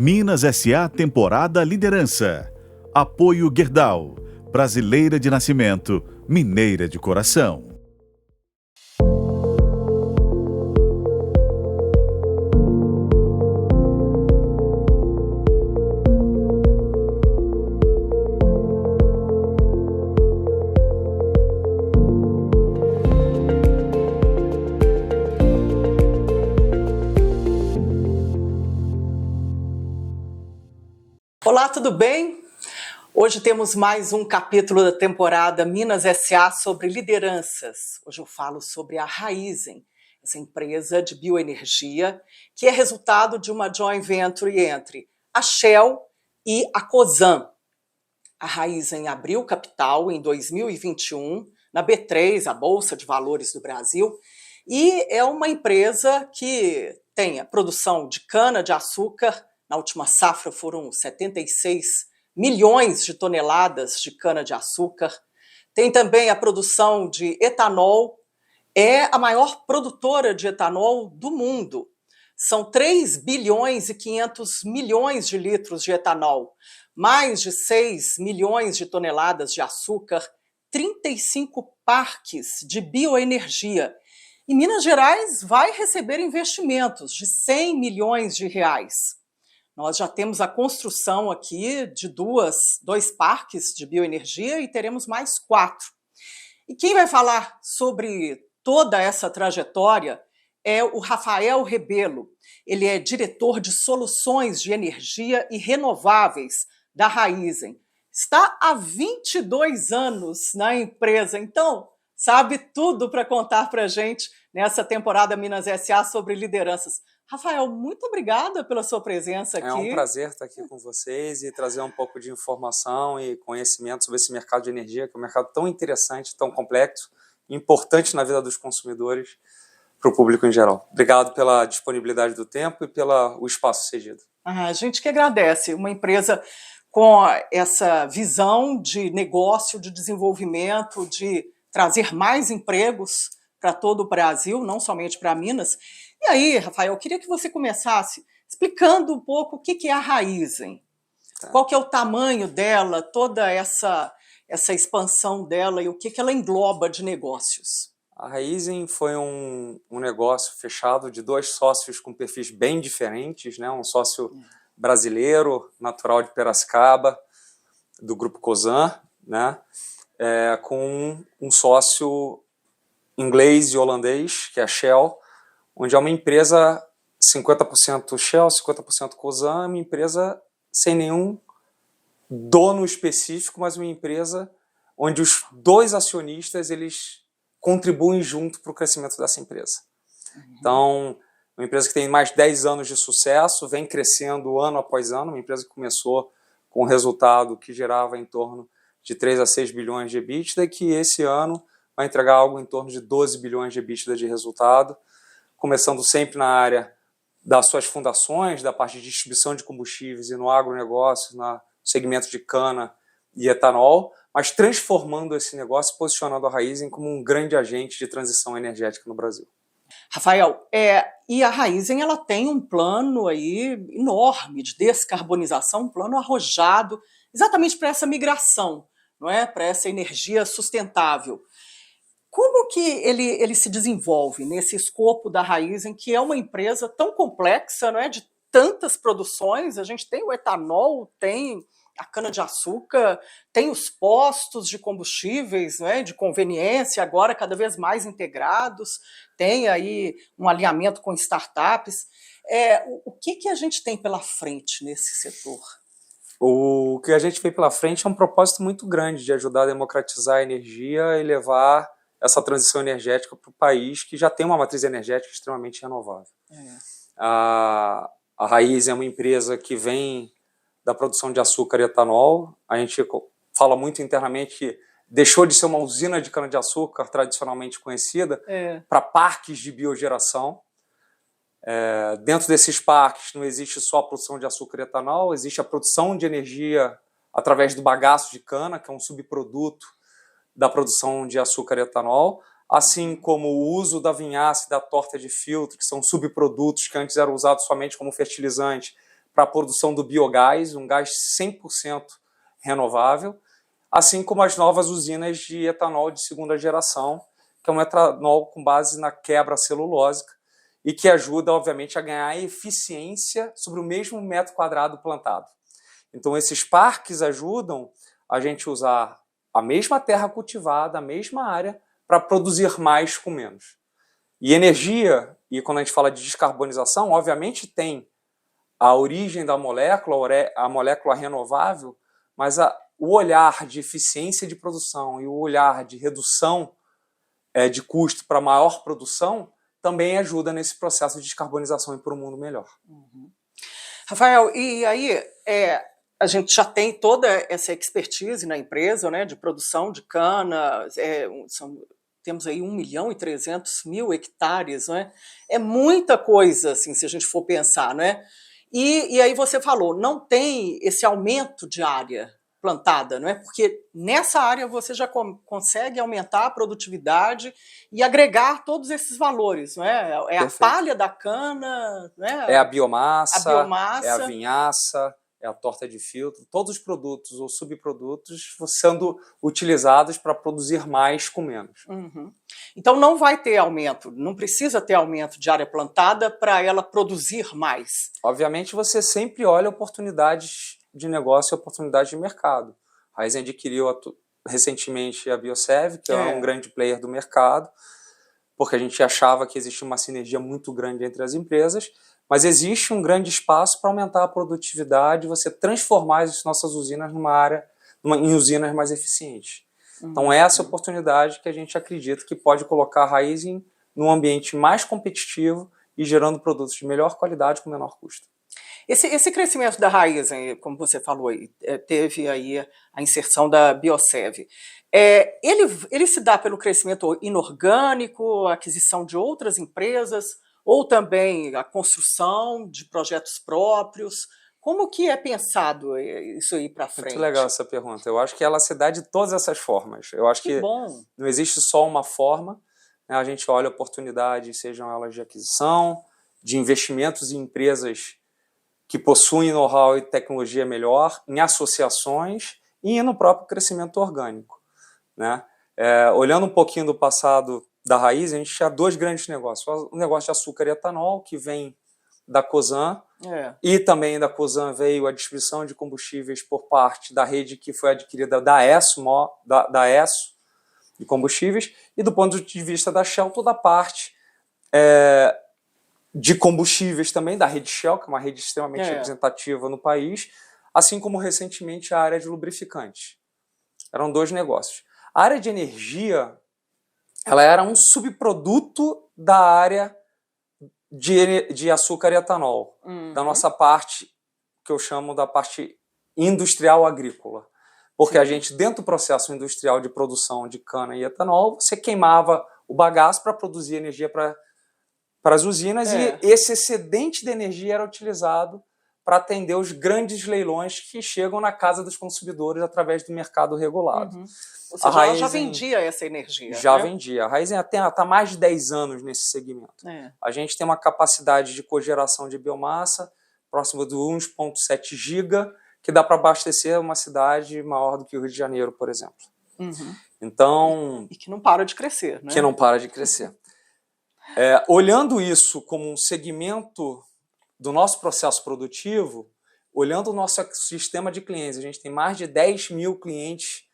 Minas S.A. Temporada Liderança. Apoio Gerdau. Brasileira de nascimento, mineira de coração. Olá, tudo bem? Hoje temos mais um capítulo da temporada Minas S.A. sobre lideranças. Hoje eu falo sobre a Raízen, essa empresa de bioenergia que é resultado de uma joint venture entre a Shell e a Cosan. A Raízen abriu capital em 2021 na B3, a Bolsa de Valores do Brasil, e é uma empresa que tem a produção de cana-de-açúcar. Na última safra foram 76 milhões de toneladas de cana-de-açúcar. Tem também a produção de etanol. É a maior produtora de etanol do mundo. São 3 bilhões e 500 milhões de litros de etanol, mais de 6 milhões de toneladas de açúcar, 35 parques de bioenergia. E Minas Gerais vai receber investimentos de 100 milhões de reais. Nós já temos a construção aqui de dois parques de bioenergia e teremos mais 4. E quem vai falar sobre toda essa trajetória é o Rafael Rebelo. Ele é diretor de soluções de energia e renováveis da Raízen. Está há 22 anos na empresa, então sabe tudo para contar para a gente nessa temporada Minas S.A. sobre lideranças. Rafael, muito obrigada pela sua presença aqui. É um prazer estar aqui com vocês e trazer um pouco de informação e conhecimento sobre esse mercado de energia, que é um mercado tão interessante, tão complexo, importante na vida dos consumidores, para o público em geral. Obrigado pela disponibilidade do tempo e pelo espaço cedido. A gente que agradece. Uma empresa com essa visão de negócio, de desenvolvimento, de trazer mais empregos para todo o Brasil, não somente para Minas. E aí, Rafael, eu queria que você começasse explicando um pouco o que é a Raízen. Tá. Qual que é o tamanho dela, toda essa expansão dela e o que ela engloba de negócios. A Raízen foi um negócio fechado de 2 sócios com perfis bem diferentes, né? Um sócio brasileiro, natural de Piracicaba, do grupo Cosan, né? Com um sócio inglês e holandês, que é a Shell, onde é uma empresa 50% Shell, 50% Cosan, uma empresa sem nenhum dono específico, mas uma empresa onde os 2 acionistas eles contribuem junto para o crescimento dessa empresa. Então, uma empresa que tem mais de 10 anos de sucesso, vem crescendo ano após ano, uma empresa que começou com um resultado que gerava em torno de 3 a 6 bilhões de EBITDA, e que esse ano vai entregar algo em torno de 12 bilhões de EBITDA de resultado, começando sempre na área das suas fundações, da parte de distribuição de combustíveis e no agronegócio, no segmento de cana e etanol, mas transformando esse negócio, posicionando a Raízen como um grande agente de transição energética no Brasil. Rafael, e a Raízen ela tem um plano aí enorme de descarbonização, um plano arrojado exatamente para essa migração, não é? Para essa energia sustentável. Como que ele se desenvolve nesse escopo da Raízen, que é uma empresa tão complexa, não é? De tantas produções? A gente tem o etanol, tem a cana-de-açúcar, tem os postos de combustíveis, não é? De conveniência, agora cada vez mais integrados, tem aí um alinhamento com startups. O que a gente tem pela frente nesse setor? O que a gente vê pela frente é um propósito muito grande de ajudar a democratizar a energia e levar essa transição energética para o país que já tem uma matriz energética extremamente renovável. A Raízen é uma empresa que vem da produção de açúcar e etanol. A gente fala muito internamente que deixou de ser uma usina de cana-de-açúcar tradicionalmente conhecida para parques de biogeração. Dentro desses parques não existe só a produção de açúcar e etanol, existe a produção de energia através do bagaço de cana, que é um subproduto da produção de açúcar e etanol, assim como o uso da vinhaça e da torta de filtro, que são subprodutos que antes eram usados somente como fertilizante, para a produção do biogás, um gás 100% renovável, assim como as novas usinas de etanol de segunda geração, que é um etanol com base na quebra celulósica e que ajuda, obviamente, a ganhar eficiência sobre o mesmo metro quadrado plantado. Então, esses parques ajudam a gente usar a mesma terra cultivada, a mesma área, para produzir mais com menos. E energia, e quando a gente fala de descarbonização, obviamente tem a origem da molécula, a molécula renovável, mas o olhar de eficiência de produção e o olhar de redução de custo para maior produção também ajuda nesse processo de descarbonização e para um mundo melhor. Rafael, e aí a gente já tem toda essa expertise na empresa, né, de produção de cana, temos aí 1.300.000 hectares, não é? É muita coisa, assim, se a gente for pensar, né? E aí você falou, não tem esse aumento de área plantada, não é? Porque nessa área você já consegue aumentar a produtividade e agregar todos esses valores, não é? É a palha da cana, não é? É a biomassa, biomassa, é a vinhaça, é a torta de filtro, todos os produtos ou subprodutos sendo utilizados para produzir mais com menos. Uhum. Então não vai ter aumento, não precisa ter aumento de área plantada para ela produzir mais. Obviamente você sempre olha oportunidades de negócio e oportunidades de mercado. A Raízen adquiriu recentemente a Biosev, que é um grande player do mercado, porque a gente achava que existia uma sinergia muito grande entre as empresas, mas existe um grande espaço para aumentar a produtividade, você transformar as nossas usinas em usinas mais eficientes. Então essa é a oportunidade que a gente acredita que pode colocar a Raízen num ambiente mais competitivo e gerando produtos de melhor qualidade com menor custo. Esse crescimento da Raízen, como você falou, teve aí a inserção da Biosev. Ele se dá pelo crescimento inorgânico, a aquisição de outras empresas, ou também a construção de projetos próprios? Como que é pensado isso aí para frente? Muito legal essa pergunta. Eu acho que ela se dá de todas essas formas. Eu acho que não existe só uma forma, né? A gente olha oportunidades, sejam elas de aquisição, de investimentos em empresas que possuem know-how e tecnologia melhor, em associações e no próprio crescimento orgânico, né? Olhando um pouquinho do passado da Raízen, a gente tinha dois grandes negócios. O negócio de açúcar e etanol, que vem da Cosan, e também da Cosan veio a distribuição de combustíveis por parte da rede que foi adquirida da ESSO de combustíveis, e do ponto de vista da Shell, toda a parte de combustíveis também, da rede Shell, que é uma rede extremamente representativa no país, assim como recentemente a área de lubrificantes. Eram dois negócios. A área de energia, ela era um subproduto da área de açúcar e etanol, da nossa parte, que eu chamo da parte industrial agrícola. Porque a gente, dentro do processo industrial de produção de cana e etanol, você queimava o bagaço para produzir energia para as usinas, e esse excedente de energia era utilizado para atender os grandes leilões que chegam na casa dos consumidores através do mercado regulado. Ou seja, ela já vendia essa energia. Já vendia. A Raízen está há mais de 10 anos nesse segmento. A gente tem uma capacidade de cogeração de biomassa próxima de 1,7 giga, que dá para abastecer uma cidade maior do que o Rio de Janeiro, por exemplo. Então, e que não para de crescer, né? Que não para de crescer. Olhando isso como um segmento do nosso processo produtivo, olhando o nosso sistema de clientes, a gente tem mais de 10 mil clientes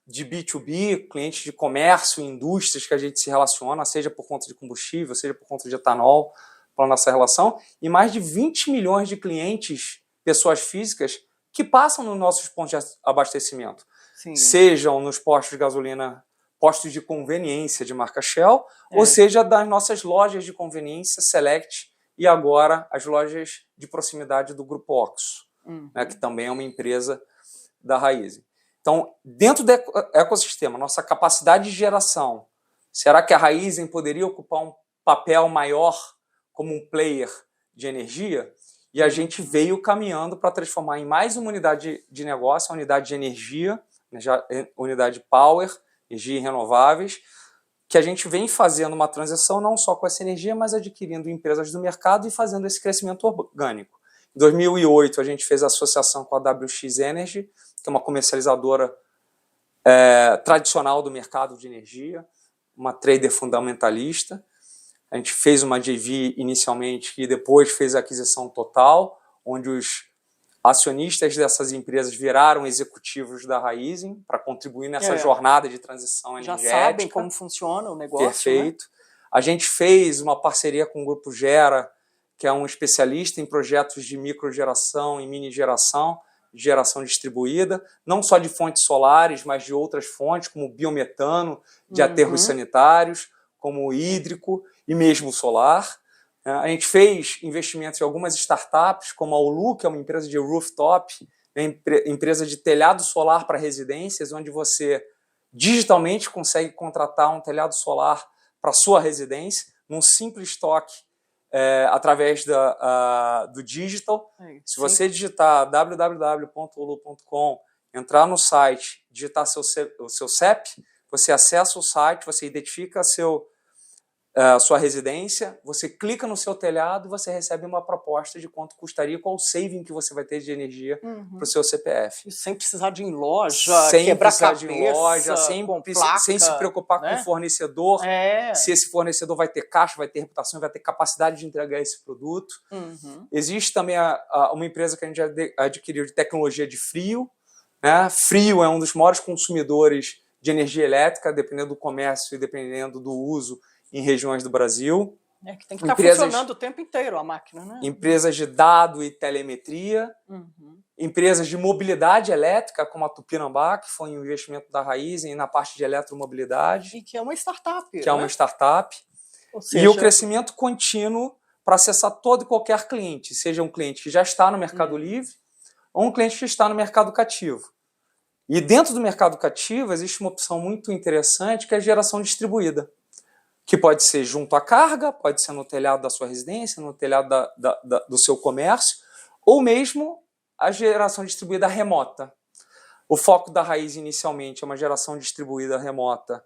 de B2B, clientes de comércio, indústrias que a gente se relaciona, seja por conta de combustível, seja por conta de etanol, para a nossa relação, e mais de 20 milhões de clientes, pessoas físicas, que passam nos nossos pontos de abastecimento. Sejam nos postos de gasolina, postos de conveniência de marca Shell, ou seja, das nossas lojas de conveniência Select e agora as lojas de proximidade do Grupo Oxo, né, que também é uma empresa da Raízen. Então, dentro do ecossistema, nossa capacidade de geração, será que a Raízen poderia ocupar um papel maior como um player de energia? E a gente veio caminhando para transformar em mais uma unidade de negócio, a unidade de energia, unidade Power, energia e renováveis, que a gente vem fazendo uma transição não só com essa energia, mas adquirindo empresas do mercado e fazendo esse crescimento orgânico. Em 2008, a gente fez a associação com a WX Energy, que é uma comercializadora tradicional do mercado de energia, uma trader fundamentalista. A gente fez uma JV inicialmente e depois fez a aquisição total, onde os acionistas dessas empresas viraram executivos da Raízen para contribuir nessa jornada de transição energética. Já sabem como funciona o negócio. Perfeito. Né? A gente fez uma parceria com o Grupo Gera, que é um especialista em projetos de microgeração e mini geração distribuída, não só de fontes solares, mas de outras fontes, como biometano, de aterros sanitários, como o hídrico e mesmo solar. A gente fez investimentos em algumas startups, como a Olu, que é uma empresa de rooftop, empresa de telhado solar para residências, onde você digitalmente consegue contratar um telhado solar para sua residência, num simples toque, através do digital. Se você digitar www.olu.com, entrar no site, digitar o seu CEP, você acessa o site, você identifica sua residência, você clica no seu telhado e você recebe uma proposta de quanto custaria, qual o saving que você vai ter de energia para o seu CPF. Isso sem precisar de ir em loja, sem quebrar precisar cabeça, de ir em loja, sem se preocupar com o fornecedor, se esse fornecedor vai ter caixa, vai ter reputação, vai ter capacidade de entregar esse produto. Existe também uma empresa que a gente adquiriu de tecnologia de frio. Né? Frio é um dos maiores consumidores de energia elétrica, dependendo do comércio e dependendo do uso em regiões do Brasil. Que tem que estar funcionando o tempo inteiro a máquina, né? Empresas de dado e telemetria, empresas de mobilidade elétrica, como a Tupinambá, que foi um investimento da Raízen na parte de eletromobilidade. E que é uma startup. Que é uma startup. Ou seja, e o crescimento contínuo para acessar todo e qualquer cliente, seja um cliente que já está no mercado livre ou um cliente que está no mercado cativo. E dentro do mercado cativo existe uma opção muito interessante, que é a geração distribuída, que pode ser junto à carga, pode ser no telhado da sua residência, no telhado do seu comércio, ou mesmo a geração distribuída remota. O foco da Raízen inicialmente é uma geração distribuída remota,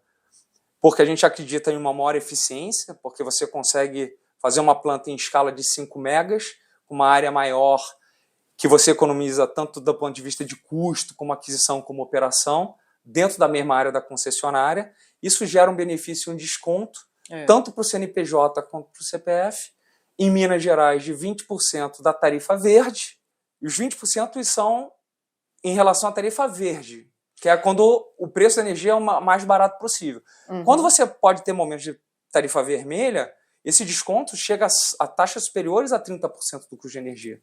porque a gente acredita em uma maior eficiência, porque você consegue fazer uma planta em escala de 5 megas, com uma área maior, que você economiza tanto do ponto de vista de custo, como aquisição, como operação, dentro da mesma área da concessionária. Isso gera um benefício, um desconto, tanto para o CNPJ quanto para o CPF, em Minas Gerais, de 20% da tarifa verde, e os 20% são em relação à tarifa verde, que é quando o preço da energia é o mais barato possível. Quando você pode ter momentos de tarifa vermelha, esse desconto chega a taxas superiores a 30% do custo de energia.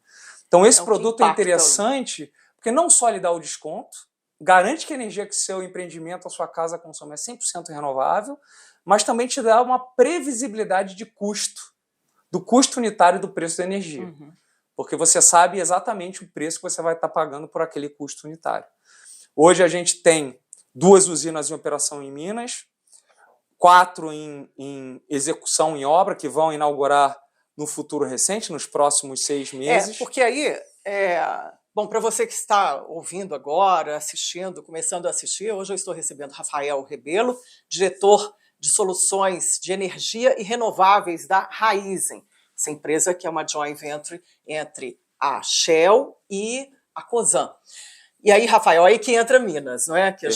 Então esse produto é interessante, porque não só lhe dá o desconto, garante que a energia que seu empreendimento, a sua casa consome é 100% renovável, mas também te dá uma previsibilidade de custo, do custo unitário do preço da energia. Porque você sabe exatamente o preço que você vai estar pagando por aquele custo unitário. Hoje a gente tem 2 usinas em operação em Minas, 4 em execução em obra, que vão inaugurar no futuro recente, nos próximos 6 meses. Porque aí, bom, para você que está ouvindo agora, assistindo, começando a assistir, hoje eu estou recebendo Rafael Rebelo, diretor de soluções de energia e renováveis da Raízen, essa empresa que é uma joint venture entre a Shell e a Cosan. E aí, Rafael, aí que entra Minas, não é? Que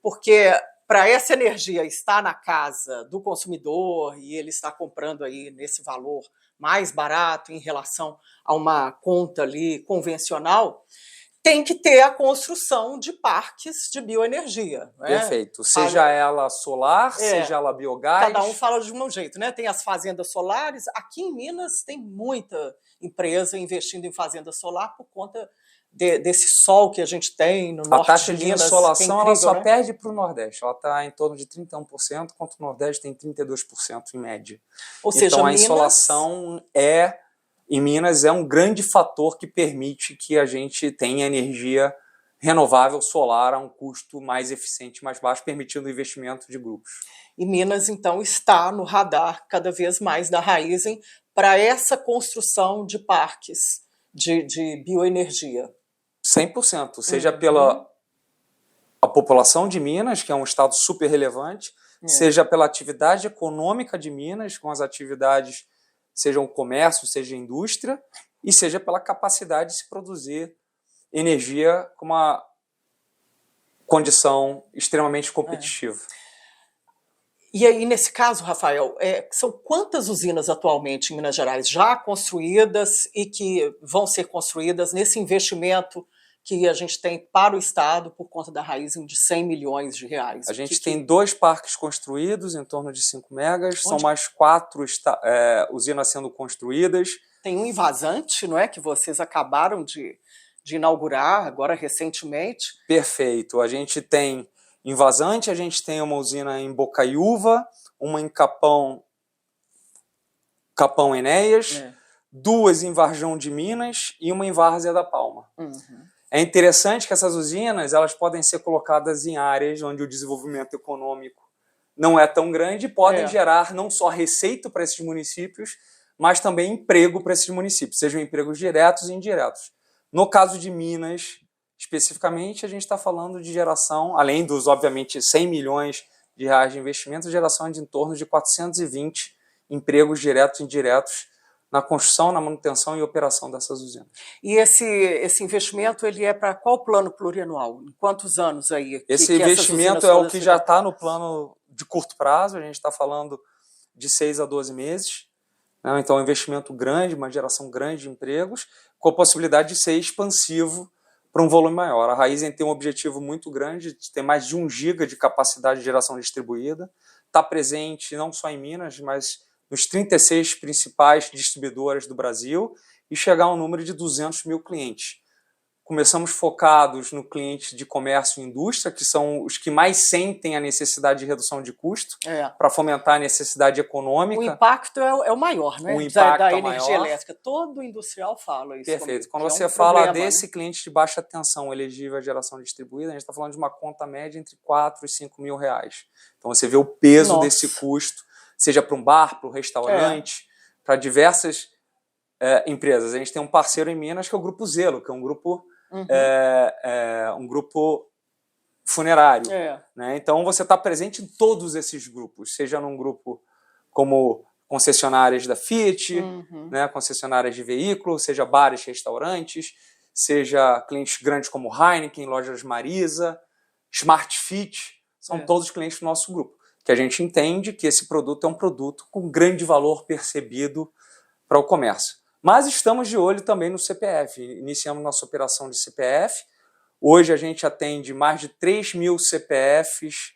porque para essa energia estar na casa do consumidor e ele está comprando aí nesse valor mais barato em relação a uma conta ali convencional, tem que ter a construção de parques de bioenergia. Não é? Perfeito. Seja ela solar, seja ela biogás. Cada um fala de um jeito, né? Tem as fazendas solares. Aqui em Minas tem muita empresa investindo em fazenda solar por conta desse sol que a gente tem no norte de Minas. A taxa de insolação ela só perde para o Nordeste. Ela está em torno de 31%, enquanto o Nordeste tem 32% em média. Ou seja, então a insolação em Minas é um grande fator que permite que a gente tenha energia renovável solar a um custo mais eficiente, mais baixo, permitindo o investimento de grupos. E Minas, então, está no radar cada vez mais da Raízen para essa construção de parques de bioenergia. 100%, seja pela a população de Minas, que é um estado super relevante, seja pela atividade econômica de Minas, com as atividades, seja o comércio, seja a indústria, e seja pela capacidade de se produzir energia com uma condição extremamente competitiva. E aí, nesse caso, Rafael, são quantas usinas atualmente em Minas Gerais já construídas e que vão ser construídas nesse investimento que a gente tem para o Estado por conta da Raízen de 100 milhões de reais? A gente tem 2 parques construídos, em torno de 5 megas, são mais 4 usinas sendo construídas. Tem um em Vazante, não é, que vocês acabaram de inaugurar agora recentemente. Perfeito. A gente tem em Vazante, a gente tem uma usina em Bocaiúva, uma em Capão Enéas, 2 em Varjão de Minas e uma em Várzea da Palma. É interessante que essas usinas elas podem ser colocadas em áreas onde o desenvolvimento econômico não é tão grande e podem gerar não só receita para esses municípios, mas também emprego para esses municípios, sejam empregos diretos e indiretos. No caso de Minas, especificamente, a gente está falando de geração, além dos, obviamente, 100 milhões de reais de investimento, geração de em torno de 420 empregos diretos e indiretos na construção, na manutenção e operação dessas usinas. E esse investimento ele é para qual plano plurianual? Em quantos anos aí? Esse investimento é o que já está no plano de curto prazo, a gente está falando de 6 a 12 meses. Então, é um investimento grande, uma geração grande de empregos, com a possibilidade de ser expansivo para um volume maior. A Raízen tem um objetivo muito grande de ter mais de 1 giga de capacidade de geração distribuída, está presente não só em Minas, mas nos 36 principais distribuidoras do Brasil e chegar a um número de 200 mil clientes. Começamos focados no cliente de comércio e indústria, que são os que mais sentem a necessidade de redução de custo, para fomentar a necessidade econômica. O impacto é o maior, né? O impacto da é energia maior. elétrica. Todo industrial fala isso. Perfeito. Quando que você problema, fala desse cliente de baixa tensão elegível à geração distribuída, a gente está falando de uma conta média entre 4 e 5 mil reais. Então você vê o peso desse custo, seja para um bar, para um restaurante, para diversas empresas. A gente tem um parceiro em Minas que é o Grupo Zelo, que é um grupo um grupo funerário. Né? Então você está presente em todos esses grupos, seja num grupo como concessionárias da Fiat, né, concessionárias de veículos, seja bares, restaurantes, seja clientes grandes como Heineken, lojas Marisa, Smart Fit, são todos clientes do nosso grupo, que a gente entende que esse produto é um produto com grande valor percebido para o comércio. Mas estamos de olho também no CPF. Iniciamos nossa operação de CPF. Hoje a gente atende mais de 3 mil CPFs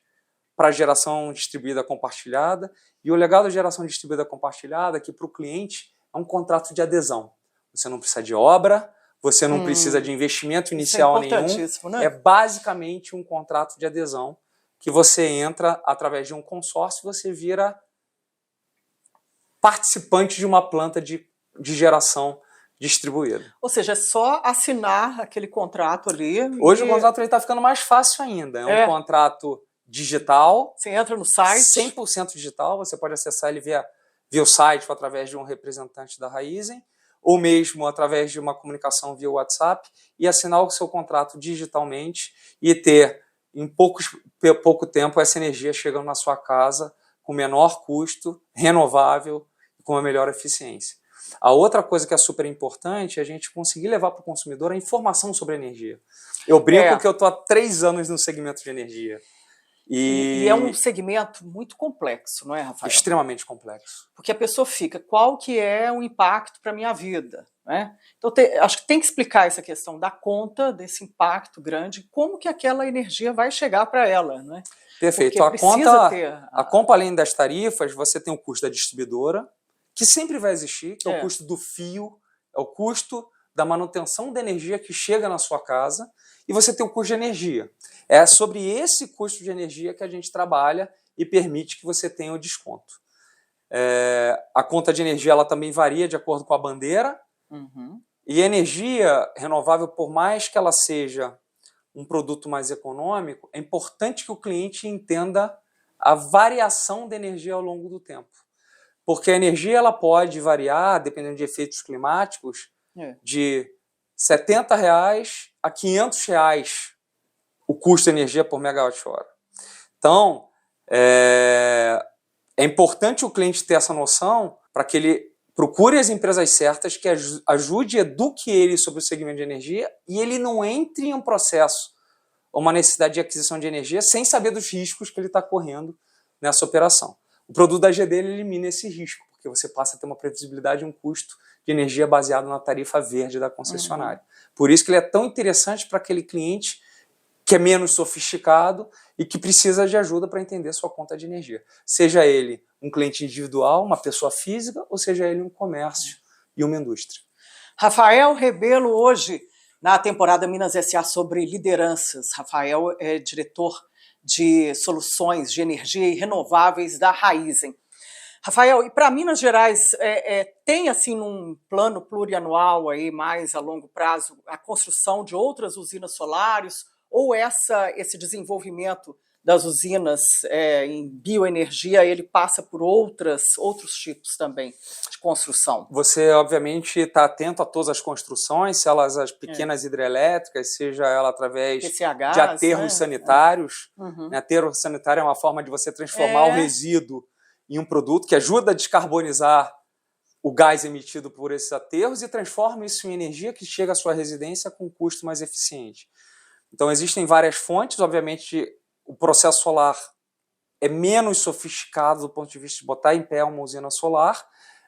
para geração distribuída compartilhada. E o legal da geração distribuída compartilhada é que para o cliente é um contrato de adesão. Você não precisa de obra, você não precisa de investimento inicial nenhum. Né? É basicamente um contrato de adesão que você entra através de um consórcio e você vira participante de uma planta de geração distribuída. Ou seja, é só assinar aquele contrato ali. Hoje o contrato está ficando mais fácil ainda. É um contrato digital. Você entra no site. 100% digital. Você pode acessar ele via o site ou através de um representante da Raízen, ou mesmo através de uma comunicação via WhatsApp, e assinar o seu contrato digitalmente e ter, em pouco tempo, essa energia chegando na sua casa com menor custo, renovável e com uma melhor eficiência. A outra coisa que é super importante é a gente conseguir levar para o consumidor a informação sobre a energia. Eu brinco que eu estou há 3 anos no segmento de energia. E é um segmento muito complexo, não é, Rafael? Extremamente complexo. Porque a pessoa fica, qual que é o impacto para a minha vida? Né? Então, acho que tem que explicar essa questão da conta, desse impacto grande, como que aquela energia vai chegar para ela. Né? Perfeito. A conta, além das tarifas, você tem o custo da distribuidora, que sempre vai existir, que é o custo do fio, é o custo da manutenção da energia que chega na sua casa, e você tem o custo de energia. É sobre esse custo de energia que a gente trabalha e permite que você tenha o desconto. A conta de energia ela também varia de acordo com a bandeira, e a energia renovável, por mais que ela seja um produto mais econômico, é importante que o cliente entenda a variação da energia ao longo do tempo. Porque a energia ela pode variar, dependendo de efeitos climáticos, de R$ 70 a R$ 500 o custo de energia por megawatt-hora. Então, é importante o cliente ter essa noção para que ele procure as empresas certas que ajude, eduque ele sobre o segmento de energia e ele não entre em um processo ou uma necessidade de aquisição de energia sem saber dos riscos que ele está correndo nessa operação. O produto da GD ele elimina esse risco, porque você passa a ter uma previsibilidade e um custo de energia baseado na tarifa verde da concessionária. Por isso que ele é tão interessante para aquele cliente que é menos sofisticado e que precisa de ajuda para entender sua conta de energia. Seja ele um cliente individual, uma pessoa física, ou seja ele um comércio e uma indústria. Rafael Rebelo, hoje, na temporada Minas S.A. sobre lideranças. Rafael é diretor de soluções de energia e renováveis da Raízen. Rafael, e para Minas Gerais, tem assim num plano plurianual aí, mais a longo prazo, a construção de outras usinas solares ou esse desenvolvimento das usinas em bioenergia, ele passa por outros tipos também de construção? Você, obviamente, está atento a todas as construções, se elas as pequenas hidrelétricas, seja ela através PCHs, de aterros sanitários. Uhum. Aterro sanitário é uma forma de você transformar o resíduo em um produto que ajuda a descarbonizar o gás emitido por esses aterros e transforma isso em energia que chega à sua residência com um custo mais eficiente. Então, existem várias fontes, obviamente, o processo solar é menos sofisticado do ponto de vista de botar em pé uma usina solar,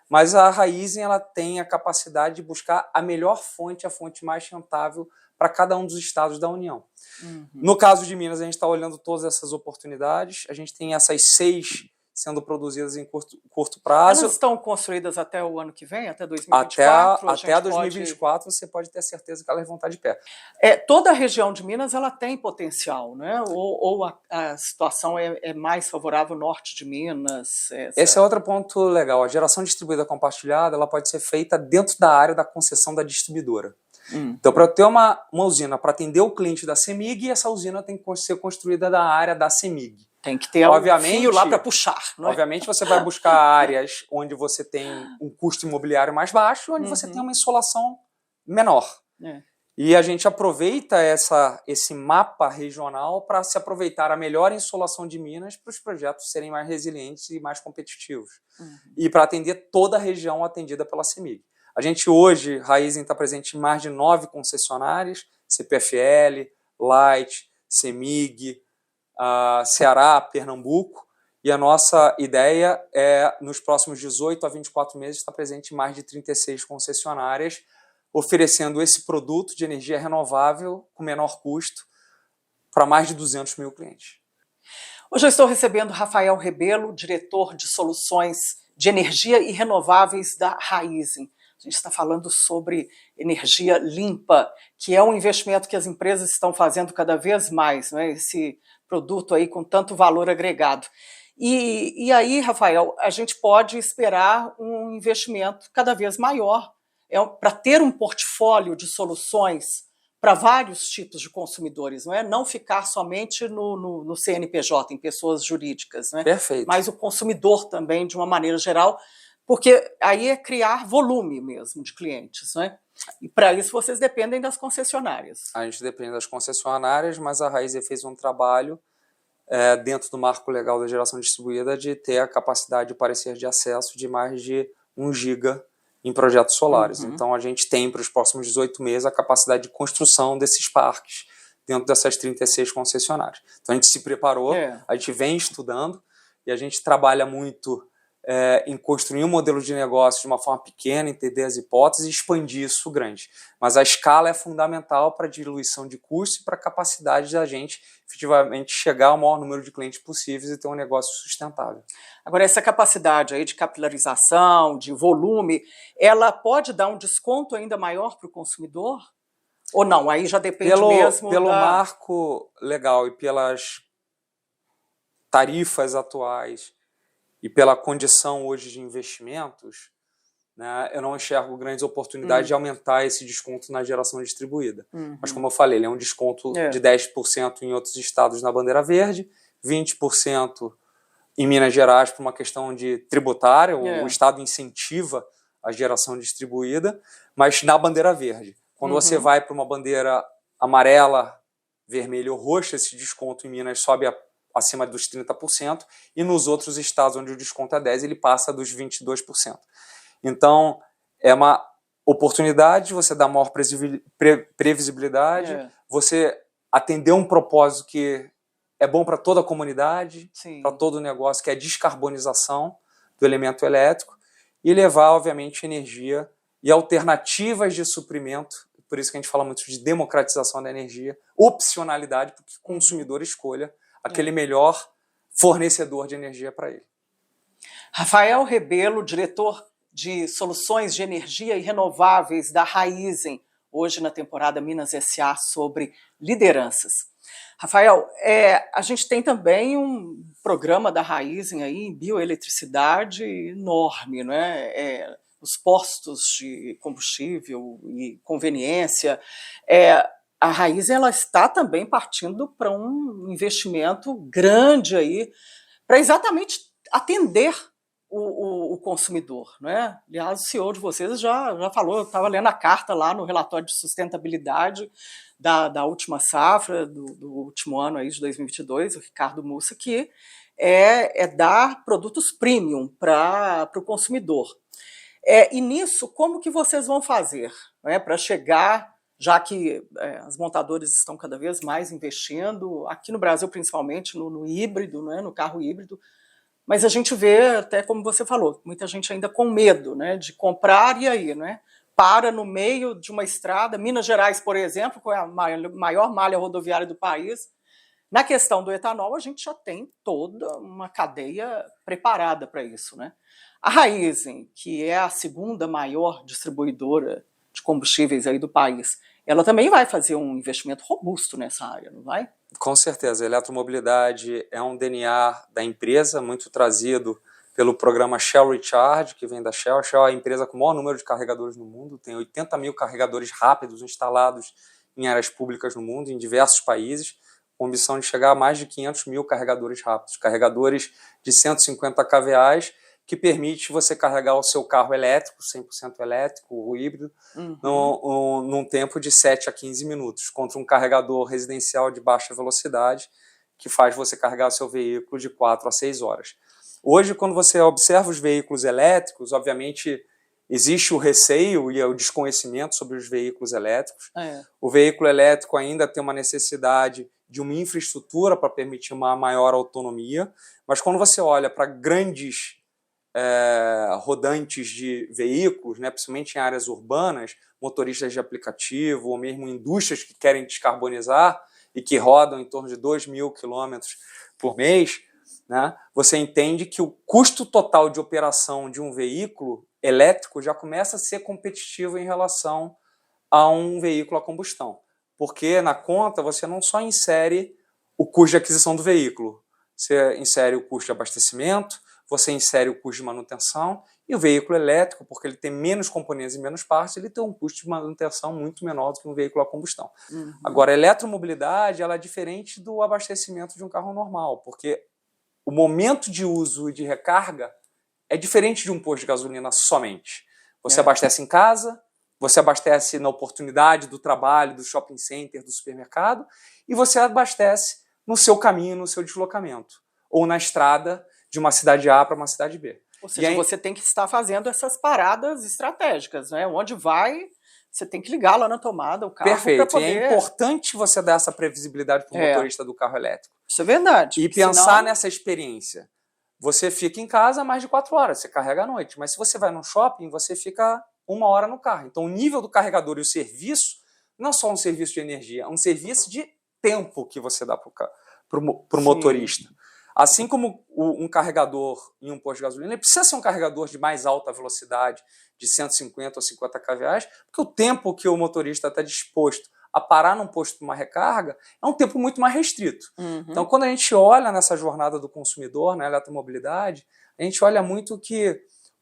mas a Raízen ela tem a capacidade de buscar a melhor fonte, a fonte mais rentável para cada um dos estados da União. Uhum. No caso de Minas, a gente está olhando todas essas oportunidades, a gente tem essas 6 sendo produzidas em curto prazo. Elas estão construídas até o ano que vem, até 2024? Até 2024 você pode ter certeza que elas vão estar de pé. Toda a região de Minas ela tem potencial, né? Ou a situação é mais favorável ao norte de Minas? Esse é outro ponto legal. A geração distribuída compartilhada ela pode ser feita dentro da área da concessão da distribuidora. Então, para ter uma usina para atender o cliente da CEMIG, essa usina tem que ser construída da área da CEMIG. Tem que ter um fio lá para puxar. Não é? Obviamente, você vai buscar áreas onde você tem um custo imobiliário mais baixo, onde você tem uma insolação menor. E a gente aproveita esse mapa regional para se aproveitar a melhor insolação de Minas para os projetos serem mais resilientes e mais competitivos. E para atender toda a região atendida pela CEMIG. A gente hoje, Raízen está presente em mais de 9 concessionárias, CPFL, Light, CEMIG, Ceará, Pernambuco, e a nossa ideia é, nos próximos 18 a 24 meses, estar presente em mais de 36 concessionárias, oferecendo esse produto de energia renovável com menor custo para mais de 200 mil clientes. Hoje eu estou recebendo Rafael Rebelo, diretor de soluções de energia e renováveis da Raízen. A gente está falando sobre energia limpa, que é um investimento que as empresas estão fazendo cada vez mais, não é? Esse produto aí com tanto valor agregado. E aí, Rafael, a gente pode esperar um investimento cada vez maior para ter um portfólio de soluções para vários tipos de consumidores, não é? Não ficar somente no CNPJ, em pessoas jurídicas, não é? Perfeito. Mas o consumidor também, de uma maneira geral, porque aí é criar volume mesmo de clientes, não é? E para isso vocês dependem das concessionárias. A gente depende das concessionárias, mas a Raízen fez um trabalho dentro do marco legal da geração distribuída de ter a capacidade de parecer de acesso de mais de 1 giga em projetos solares. Então a gente tem para os próximos 18 meses a capacidade de construção desses parques dentro dessas 36 concessionárias. Então a gente se preparou, a gente vem estudando e a gente trabalha muito em construir um modelo de negócio de uma forma pequena, entender as hipóteses e expandir isso grande. Mas a escala é fundamental para a diluição de custo e para a capacidade da gente efetivamente chegar ao maior número de clientes possíveis e ter um negócio sustentável. Agora, essa capacidade aí de capilarização, de volume, ela pode dar um desconto ainda maior para o consumidor? Ou não? Aí já depende mesmo pelo marco legal e pelas tarifas atuais e pela condição hoje de investimentos, né, eu não enxergo grandes oportunidades de aumentar esse desconto na geração distribuída. Mas, como eu falei, ele é um desconto de 10% em outros estados na bandeira verde, 20% em Minas Gerais por uma questão de tributária, o estado incentiva a geração distribuída, mas na bandeira verde. Quando você vai para uma bandeira amarela, vermelha ou roxa, esse desconto em Minas sobe acima dos 30%, e nos outros estados onde o desconto é 10%, ele passa dos 22%. Então, é uma oportunidade, você dar maior previsibilidade, você atender um propósito que é bom para toda a comunidade, para todo o negócio, que é a descarbonização do elemento elétrico, e levar, obviamente, energia e alternativas de suprimento. Por isso que a gente fala muito de democratização da energia, opcionalidade, para que o consumidor escolha aquele melhor fornecedor de energia para ele. Rafael Rebelo, diretor de Soluções de Energia e Renováveis da Raízen, hoje na temporada Minas S.A. sobre lideranças. Rafael, a gente tem também um programa da Raízen aí em bioeletricidade enorme, né? Os postos de combustível e conveniência. A Raízen ela está também partindo para um investimento grande aí para exatamente atender o consumidor, né? Aliás, o CEO de vocês já falou, eu estava lendo a carta lá no relatório de sustentabilidade da última safra, do último ano aí de 2022, o Ricardo Mussa, que é dar produtos premium para o consumidor. E nisso, como que vocês vão fazer, né, para chegar, já que as montadoras estão cada vez mais investindo, aqui no Brasil principalmente, no híbrido, né, no carro híbrido, mas a gente vê, até como você falou, muita gente ainda com medo, né, de comprar e aí, né, para no meio de uma estrada. Minas Gerais, por exemplo, que é a maior malha rodoviária do país, na questão do etanol, a gente já tem toda uma cadeia preparada para isso, né? A Raízen, que é a segunda maior distribuidora de combustíveis aí do país, ela também vai fazer um investimento robusto nessa área, não vai? Com certeza, a eletromobilidade é um DNA da empresa, muito trazido pelo programa Shell Recharge, que vem da Shell. A Shell é a empresa com o maior número de carregadores no mundo, tem 80 mil carregadores rápidos instalados em áreas públicas no mundo, em diversos países, com a ambição de chegar a mais de 500 mil carregadores rápidos, carregadores de 150 kVA, que permite você carregar o seu carro elétrico, 100% elétrico, ou híbrido, num tempo de 7 a 15 minutos, contra um carregador residencial de baixa velocidade, que faz você carregar o seu veículo de 4 a 6 horas. Hoje, quando você observa os veículos elétricos, obviamente existe o receio e o desconhecimento sobre os veículos elétricos. O veículo elétrico ainda tem uma necessidade de uma infraestrutura para permitir uma maior autonomia, mas quando você olha para grandes rodantes de veículos, né, principalmente em áreas urbanas, motoristas de aplicativo ou mesmo indústrias que querem descarbonizar e que rodam em torno de 2.000 quilômetros por mês, né, você entende que o custo total de operação de um veículo elétrico já começa a ser competitivo em relação a um veículo a combustão. Porque na conta você não só insere o custo de aquisição do veículo, você insere o custo de abastecimento, você insere o custo de manutenção, e o veículo elétrico, porque ele tem menos componentes e menos partes, ele tem um custo de manutenção muito menor do que um veículo a combustão. Agora, a eletromobilidade ela é diferente do abastecimento de um carro normal, porque o momento de uso e de recarga é diferente de um posto de gasolina somente. Você abastece em casa, você abastece na oportunidade do trabalho, do shopping center, do supermercado, e você abastece no seu caminho, no seu deslocamento, ou na estrada de uma cidade A para uma cidade B. Ou seja, aí, você tem que estar fazendo essas paradas estratégicas, né? Onde vai, você tem que ligar lá na tomada o carro. Perfeito. Poder... E é importante você dar essa previsibilidade para o motorista do carro elétrico. Isso é verdade. E pensar nessa experiência. Você fica em casa mais de 4 horas, você carrega à noite. Mas se você vai no shopping, você fica 1 hora no carro. Então o nível do carregador e o serviço não é só um serviço de energia, é um serviço de tempo que você dá para o motorista. Assim como um carregador em um posto de gasolina, ele precisa ser um carregador de mais alta velocidade, de 150 ou 50 kVA, porque o tempo que o motorista está disposto a parar num posto para uma recarga é um tempo muito mais restrito. Então, quando a gente olha nessa jornada do consumidor, na eletromobilidade, a gente olha muito que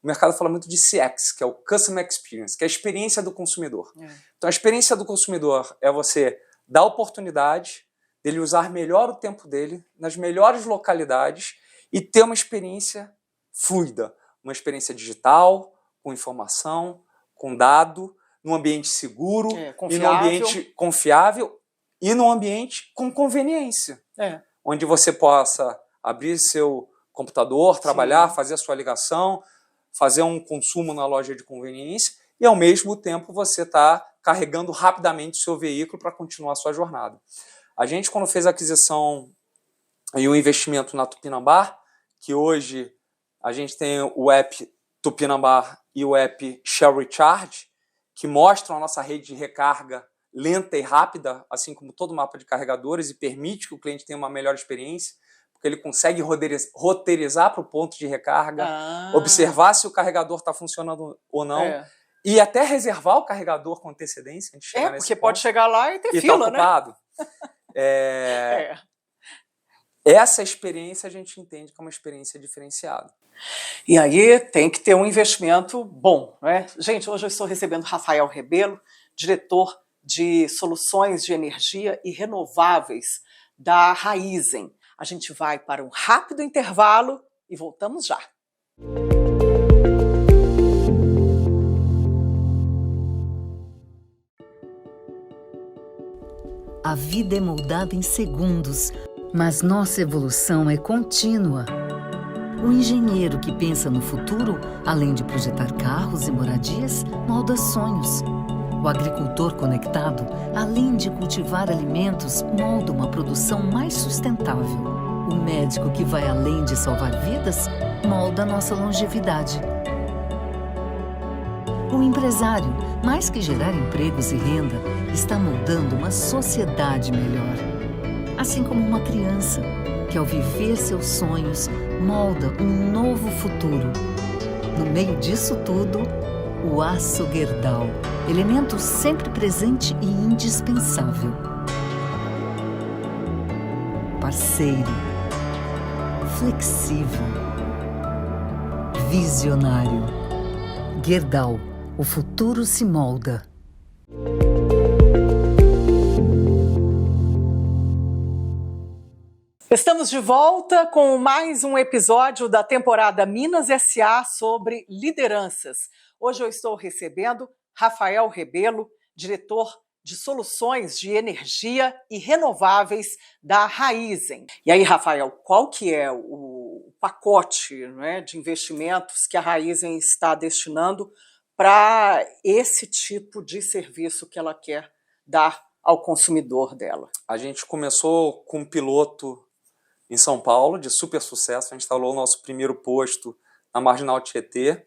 o mercado fala muito de CX, que é o Customer Experience, que é a experiência do consumidor. Então, a experiência do consumidor é você dar oportunidade dele usar melhor o tempo dele, nas melhores localidades, e ter uma experiência fluida, uma experiência digital, com informação, com dado, num ambiente seguro, e num ambiente confiável, e num ambiente com conveniência, onde você possa abrir seu computador, trabalhar, fazer a sua ligação, fazer um consumo na loja de conveniência e, ao mesmo tempo, você está carregando rapidamente o seu veículo para continuar a sua jornada. A gente, quando fez a aquisição e o investimento na Tupinambá, que hoje a gente tem o app Tupinambá e o app Shell Recharge, que mostram a nossa rede de recarga lenta e rápida, assim como todo o mapa de carregadores, e permite que o cliente tenha uma melhor experiência, porque ele consegue roteirizar para o ponto de recarga, observar se o carregador está funcionando ou não, e até reservar o carregador com antecedência. A gente chegar nesse porque ponto, pode chegar lá e ter e fila, tá ocupado. né? Essa experiência a gente entende que é uma experiência diferenciada. E aí tem que ter um investimento bom, né? Gente, hoje eu estou recebendo Rafael Rebelo, diretor de Soluções de Energia e Renováveis da Raízen. A gente vai para um rápido intervalo e voltamos já. A vida é moldada em segundos, mas nossa evolução é contínua. O engenheiro que pensa no futuro, além de projetar carros e moradias, molda sonhos. O agricultor conectado, além de cultivar alimentos, molda uma produção mais sustentável. O médico que vai além de salvar vidas, molda nossa longevidade. O empresário, mais que gerar empregos e renda, está moldando uma sociedade melhor. Assim como uma criança, que ao viver seus sonhos, molda um novo futuro. No meio disso tudo, o aço Gerdau, elemento sempre presente e indispensável. Parceiro, flexível, visionário. Gerdau, o futuro se molda. Estamos de volta com mais um episódio da temporada Minas S.A. sobre lideranças. Hoje eu estou recebendo Rafael Rebelo, diretor de Soluções de Energia e Renováveis da Raízen. E aí, Rafael, qual que é o pacote, né, de investimentos que a Raízen está destinando para esse tipo de serviço que ela quer dar ao consumidor dela? A gente começou com um piloto em São Paulo, de super sucesso. A gente instalou o nosso primeiro posto na Marginal Tietê.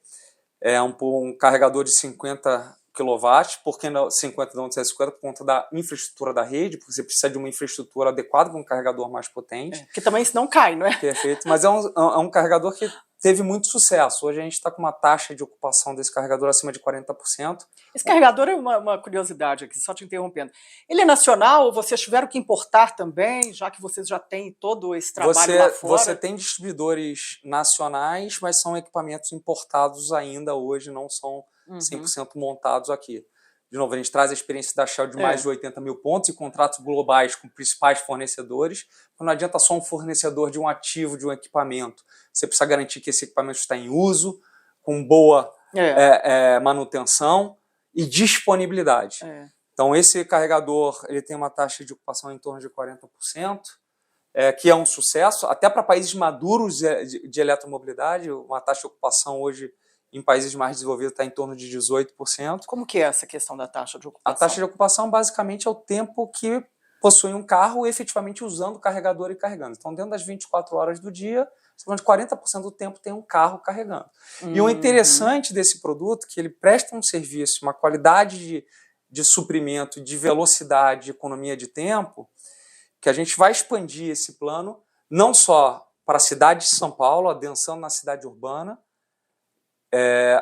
É um carregador de 50 kW, por que não 50, não 50, por conta da infraestrutura da rede, porque você precisa de uma infraestrutura adequada para um carregador mais potente. Porque também senão cai, não é? Perfeito, mas é um carregador que teve muito sucesso. Hoje a gente está com uma taxa de ocupação desse carregador acima de 40%. Esse carregador é uma curiosidade aqui, só te interrompendo. Ele é nacional ou vocês tiveram que importar também, já que vocês já têm todo esse trabalho lá fora? Você tem distribuidores nacionais, mas são equipamentos importados ainda hoje, não são 100% montados aqui. De novo, a gente traz a experiência da Shell de mais de 80 mil pontos e contratos globais com principais fornecedores. Não adianta só um fornecedor de um ativo, de um equipamento. Você precisa garantir que esse equipamento está em uso, com boa manutenção e disponibilidade. Então, esse carregador ele tem uma taxa de ocupação em torno de 40%, que é um sucesso. Até para países maduros de eletromobilidade, uma taxa de ocupação hoje em países mais desenvolvidos está em torno de 18%. Como que é essa questão da taxa de ocupação? A taxa de ocupação basicamente é o tempo que possui um carro efetivamente usando o carregador e carregando. Então, dentro das 24 horas do dia, de 40% do tempo tem um carro carregando. E o interessante desse produto é que ele presta um serviço, uma qualidade de suprimento, de velocidade, de economia de tempo, que a gente vai expandir esse plano não só para a cidade de São Paulo, adensando na cidade urbana,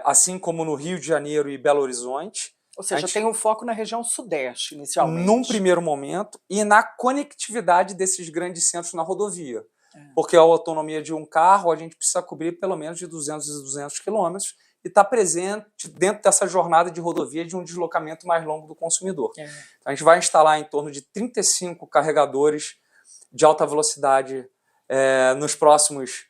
assim como no Rio de Janeiro e Belo Horizonte. Ou seja, tem um foco na região sudeste, inicialmente. Num primeiro momento, e na conectividade desses grandes centros na rodovia. Porque a autonomia de um carro, a gente precisa cobrir pelo menos de 200 e 200 quilômetros e estar presente dentro dessa jornada de rodovia de um deslocamento mais longo do consumidor. Então, a gente vai instalar em torno de 35 carregadores de alta velocidade nos próximos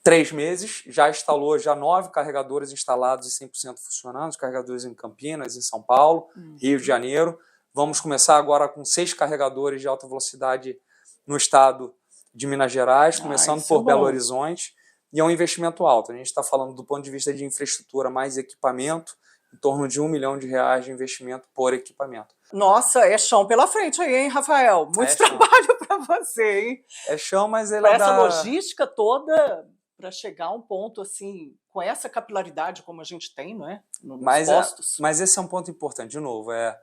3 meses. Já instalou 9 carregadores instalados e 100% funcionando, os carregadores em Campinas, em São Paulo, Rio de Janeiro. Vamos começar agora com 6 carregadores de alta velocidade no estado de Minas Gerais, começando por Belo Horizonte. e é um investimento alto. A gente está falando do ponto de vista de infraestrutura mais equipamento, em torno de R$1 milhão de investimento por equipamento. Nossa, é chão pela frente aí, hein, Rafael? Muito trabalho para você, hein? É chão, mas ele essa logística toda para chegar a um ponto assim, com essa capilaridade como a gente tem, não é? Nos postos. Mas esse é um ponto importante, de novo, é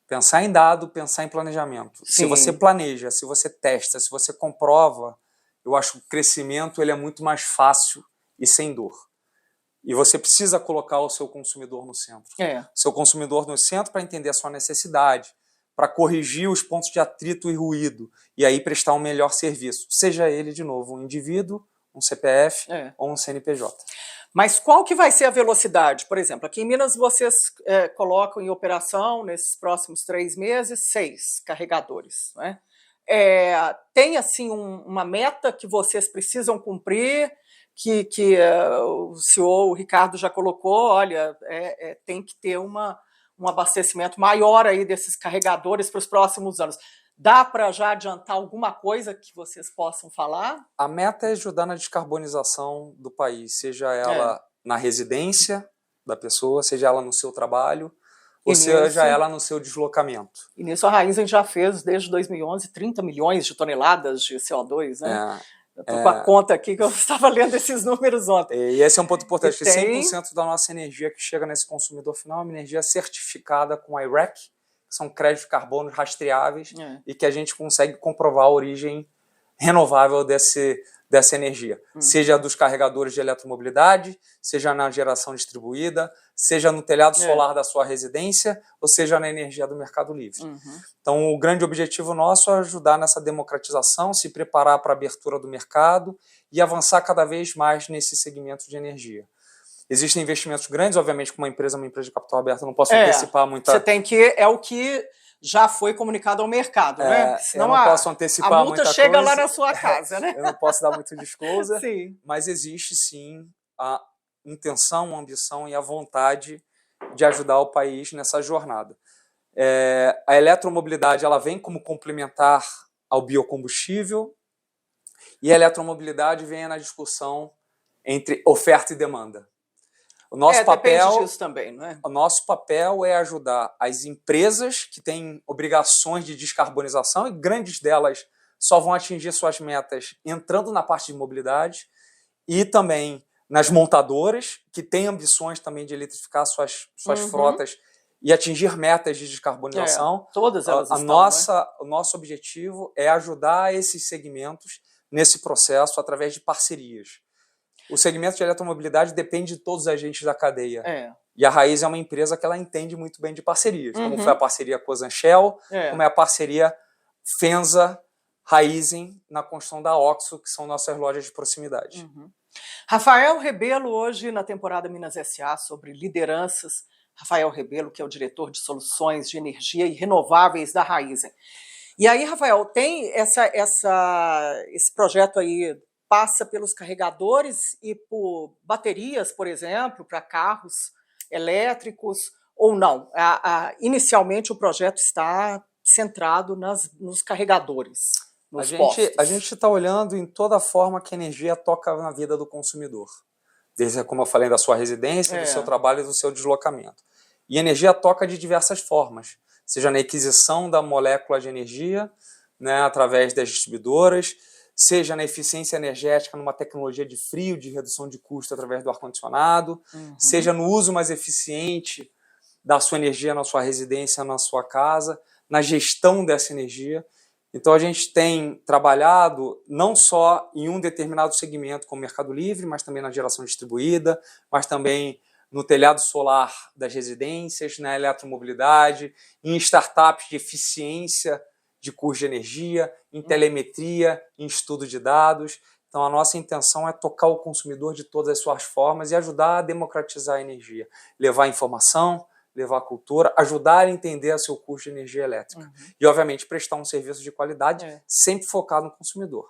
pensar em dado, pensar em planejamento. Sim. Se você planeja, se você testa, se você comprova, eu acho que o crescimento ele é muito mais fácil e sem dor. E você precisa colocar o seu consumidor no centro. Seu consumidor no centro para entender a sua necessidade, para corrigir os pontos de atrito e ruído, e aí prestar um melhor serviço. Seja ele, de novo, um indivíduo, um CPF ou um CNPJ. Mas qual que vai ser a velocidade? Por exemplo, aqui em Minas vocês colocam em operação, nesses próximos 3 meses, 6 carregadores, né? Tem assim uma meta que vocês precisam cumprir, que o senhor, o Ricardo, já colocou, olha, tem que ter um abastecimento maior aí desses carregadores para os próximos anos. Dá para já adiantar alguma coisa que vocês possam falar? A meta é ajudar na descarbonização do país, seja ela na residência da pessoa, seja ela no seu trabalho, ou seja ela no seu deslocamento. E nisso a Raízen já fez, desde 2011, 30 milhões de toneladas de CO2, né? Eu estou com a conta aqui que eu estava lendo esses números ontem. E esse é um ponto importante, que 100% da nossa energia que chega nesse consumidor final é uma energia certificada com a I-REC, que são créditos de carbono rastreáveis e que a gente consegue comprovar a origem renovável dessa energia. Seja dos carregadores de eletromobilidade, seja na geração distribuída, seja no telhado solar da sua residência, ou seja na energia do Mercado Livre. Então, o grande objetivo nosso é ajudar nessa democratização, se preparar para a abertura do mercado e avançar cada vez mais nesse segmento de energia. Existem investimentos grandes, obviamente, como uma empresa de capital aberto, eu não posso antecipar muita... Você tem que... É o que já foi comunicado ao mercado, né? Senão eu não posso antecipar muita coisa. A multa chega lá na sua casa, né? Eu não posso dar muito disclosure, sim. Mas existe, sim, a intenção, a ambição e a vontade de ajudar o país nessa jornada. A eletromobilidade ela vem como complementar ao biocombustível e a eletromobilidade vem na discussão entre oferta e demanda. O nosso depende disso também, não é? O nosso papel é ajudar as empresas que têm obrigações de descarbonização, e grandes delas só vão atingir suas metas entrando na parte de mobilidade, e também nas montadoras, que têm ambições também de eletrificar suas frotas e atingir metas de descarbonização. Todas elas estão, O nosso objetivo é ajudar esses segmentos nesse processo através de parcerias. O segmento de eletromobilidade depende de todos os agentes da cadeia. E a Raízen é uma empresa que ela entende muito bem de parcerias, como foi a parceria Cosan Shell, como é a parceria Fenza, Raízen na construção da Oxo, que são nossas lojas de proximidade. Rafael Rebelo, hoje na temporada Minas S.A. sobre lideranças. Rafael Rebelo, que é o diretor de soluções de energia e renováveis da Raízen. E aí, Rafael, tem esse projeto aí, passa pelos carregadores e por baterias, por exemplo, para carros elétricos, ou não? Inicialmente o projeto está centrado nos carregadores, nos postos. A gente está olhando em toda a forma que a energia toca na vida do consumidor. Desde, como eu falei, da sua residência, do seu trabalho e do seu deslocamento. E a energia toca de diversas formas, seja na aquisição da molécula de energia, né, através das distribuidoras, seja na eficiência energética numa tecnologia de frio, de redução de custo através do ar-condicionado, seja no uso mais eficiente da sua energia na sua residência, na sua casa, na gestão dessa energia. Então a gente tem trabalhado não só em um determinado segmento como o Mercado Livre, mas também na geração distribuída, mas também no telhado solar das residências, na eletromobilidade, em startups de eficiência de custo de energia, em telemetria, em estudo de dados. Então a nossa intenção é tocar o consumidor de todas as suas formas e ajudar a democratizar a energia, levar informação, levar cultura, ajudar a entender o seu custo de energia elétrica. E obviamente prestar um serviço de qualidade sempre focado no consumidor.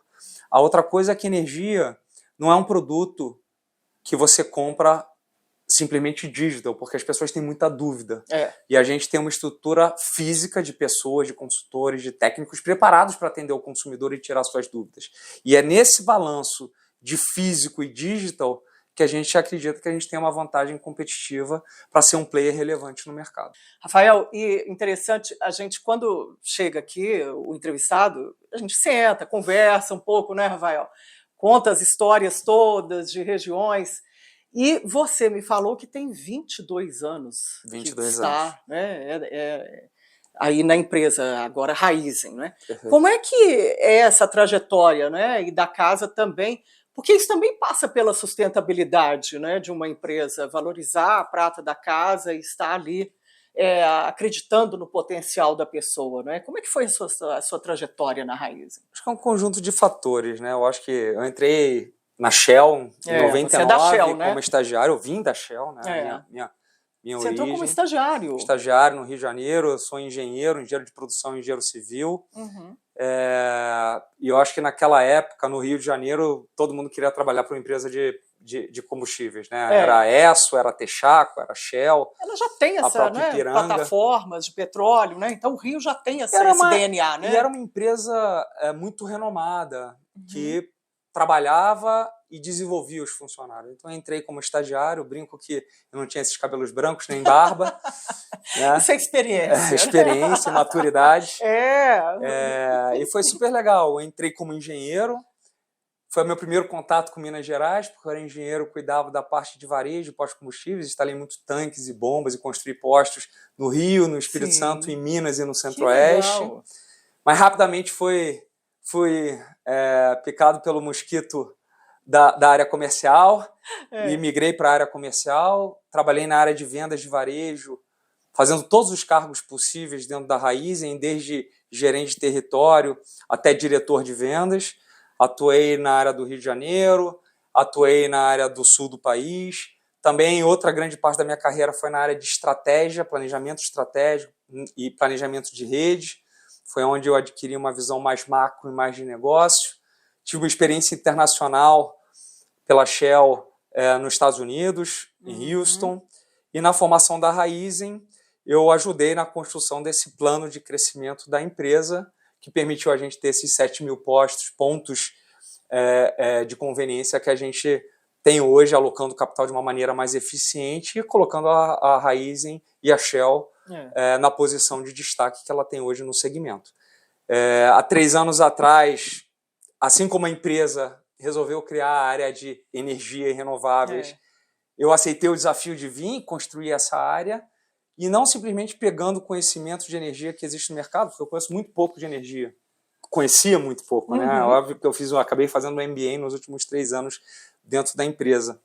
A outra coisa é que energia não é um produto que você compra simplesmente digital, porque as pessoas têm muita dúvida. E a gente tem uma estrutura física de pessoas, de consultores, de técnicos preparados para atender o consumidor e tirar suas dúvidas. E é nesse balanço de físico e digital que a gente acredita que a gente tem uma vantagem competitiva para ser um player relevante no mercado. Rafael, e interessante, a gente, quando chega aqui, o entrevistado, a gente senta, conversa um pouco, né, Rafael? Conta as histórias todas de regiões. E você me falou que tem 22 anos 22 que está, anos. Né, aí na empresa, agora Raizen, né? Perfeito. Como é que é essa trajetória, né? E da casa também, porque isso também passa pela sustentabilidade, né, de uma empresa, valorizar a prata da casa e estar ali acreditando no potencial da pessoa, né? Como é que foi a sua trajetória na Raizen? Acho que é um conjunto de fatores, né? Eu acho que eu entrei na Shell em 99 você é da Shell, né? como estagiário, eu vim da Shell, né? Minha você origem. Entrou como estagiário. Estagiário no Rio de Janeiro, eu sou engenheiro de produção e engenheiro civil. Uhum. E eu acho que naquela época, no Rio de Janeiro, todo mundo queria trabalhar para uma empresa de combustíveis, né? Era a Esso, era a Texaco, era a Shell. Ela já tem essa, né, plataformas de petróleo, né? Então o Rio já tem esse DNA, né? E era uma empresa muito renomada, que trabalhava e desenvolvia os funcionários. Então eu entrei como estagiário, brinco que eu não tinha esses cabelos brancos nem barba. Né? Isso é experiência. Experiência, maturidade. E foi super legal. Eu entrei como engenheiro. Foi o meu primeiro contato com Minas Gerais, porque eu era engenheiro, cuidava da parte de varejo, de pós-combustíveis, instalei muitos tanques e bombas e construí postos no Rio, no Espírito Santo, em Minas e no Centro-Oeste. Mas rapidamente fui picado pelo mosquito da área comercial e migrei para a área comercial. Trabalhei na área de vendas de varejo, fazendo todos os cargos possíveis dentro da Raizen, desde gerente de território até diretor de vendas. Atuei na área do Rio de Janeiro, atuei na área do sul do país. Também outra grande parte da minha carreira foi na área de estratégia, planejamento estratégico e planejamento de rede. Foi onde eu adquiri uma visão mais macro e mais de negócio. Tive uma experiência internacional pela Shell nos Estados Unidos, em Houston. E na formação da Raizen, eu ajudei na construção desse plano de crescimento da empresa, que permitiu a gente ter esses 7 mil pontos de conveniência que a gente tem hoje, alocando capital de uma maneira mais eficiente e colocando a Raizen e a Shell na posição de destaque que ela tem hoje no segmento. Há 3 anos atrás, assim como a empresa resolveu criar a área de energia e renováveis, eu aceitei o desafio de vir construir essa área e não simplesmente pegando o conhecimento de energia que existe no mercado, porque eu conheço muito pouco de energia. Conhecia muito pouco, né? Óbvio que eu acabei fazendo um MBA nos últimos 3 anos dentro da empresa.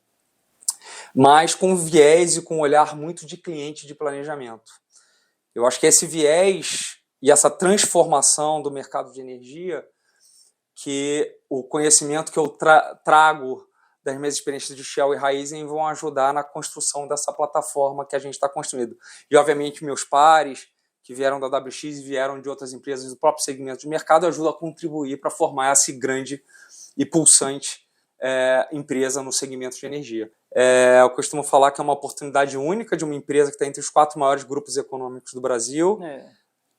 Mas com viés e com um olhar muito de cliente de planejamento. Eu acho que esse viés e essa transformação do mercado de energia, que o conhecimento que eu trago das minhas experiências de Shell e Raizen vão ajudar na construção dessa plataforma que a gente está construindo. E, obviamente, meus pares, que vieram da WX e vieram de outras empresas do próprio segmento de mercado, ajudam a contribuir para formar essa grande e pulsante empresa no segmento de energia. Eu costumo falar que é uma oportunidade única de uma empresa que está entre os 4 maiores grupos econômicos do Brasil.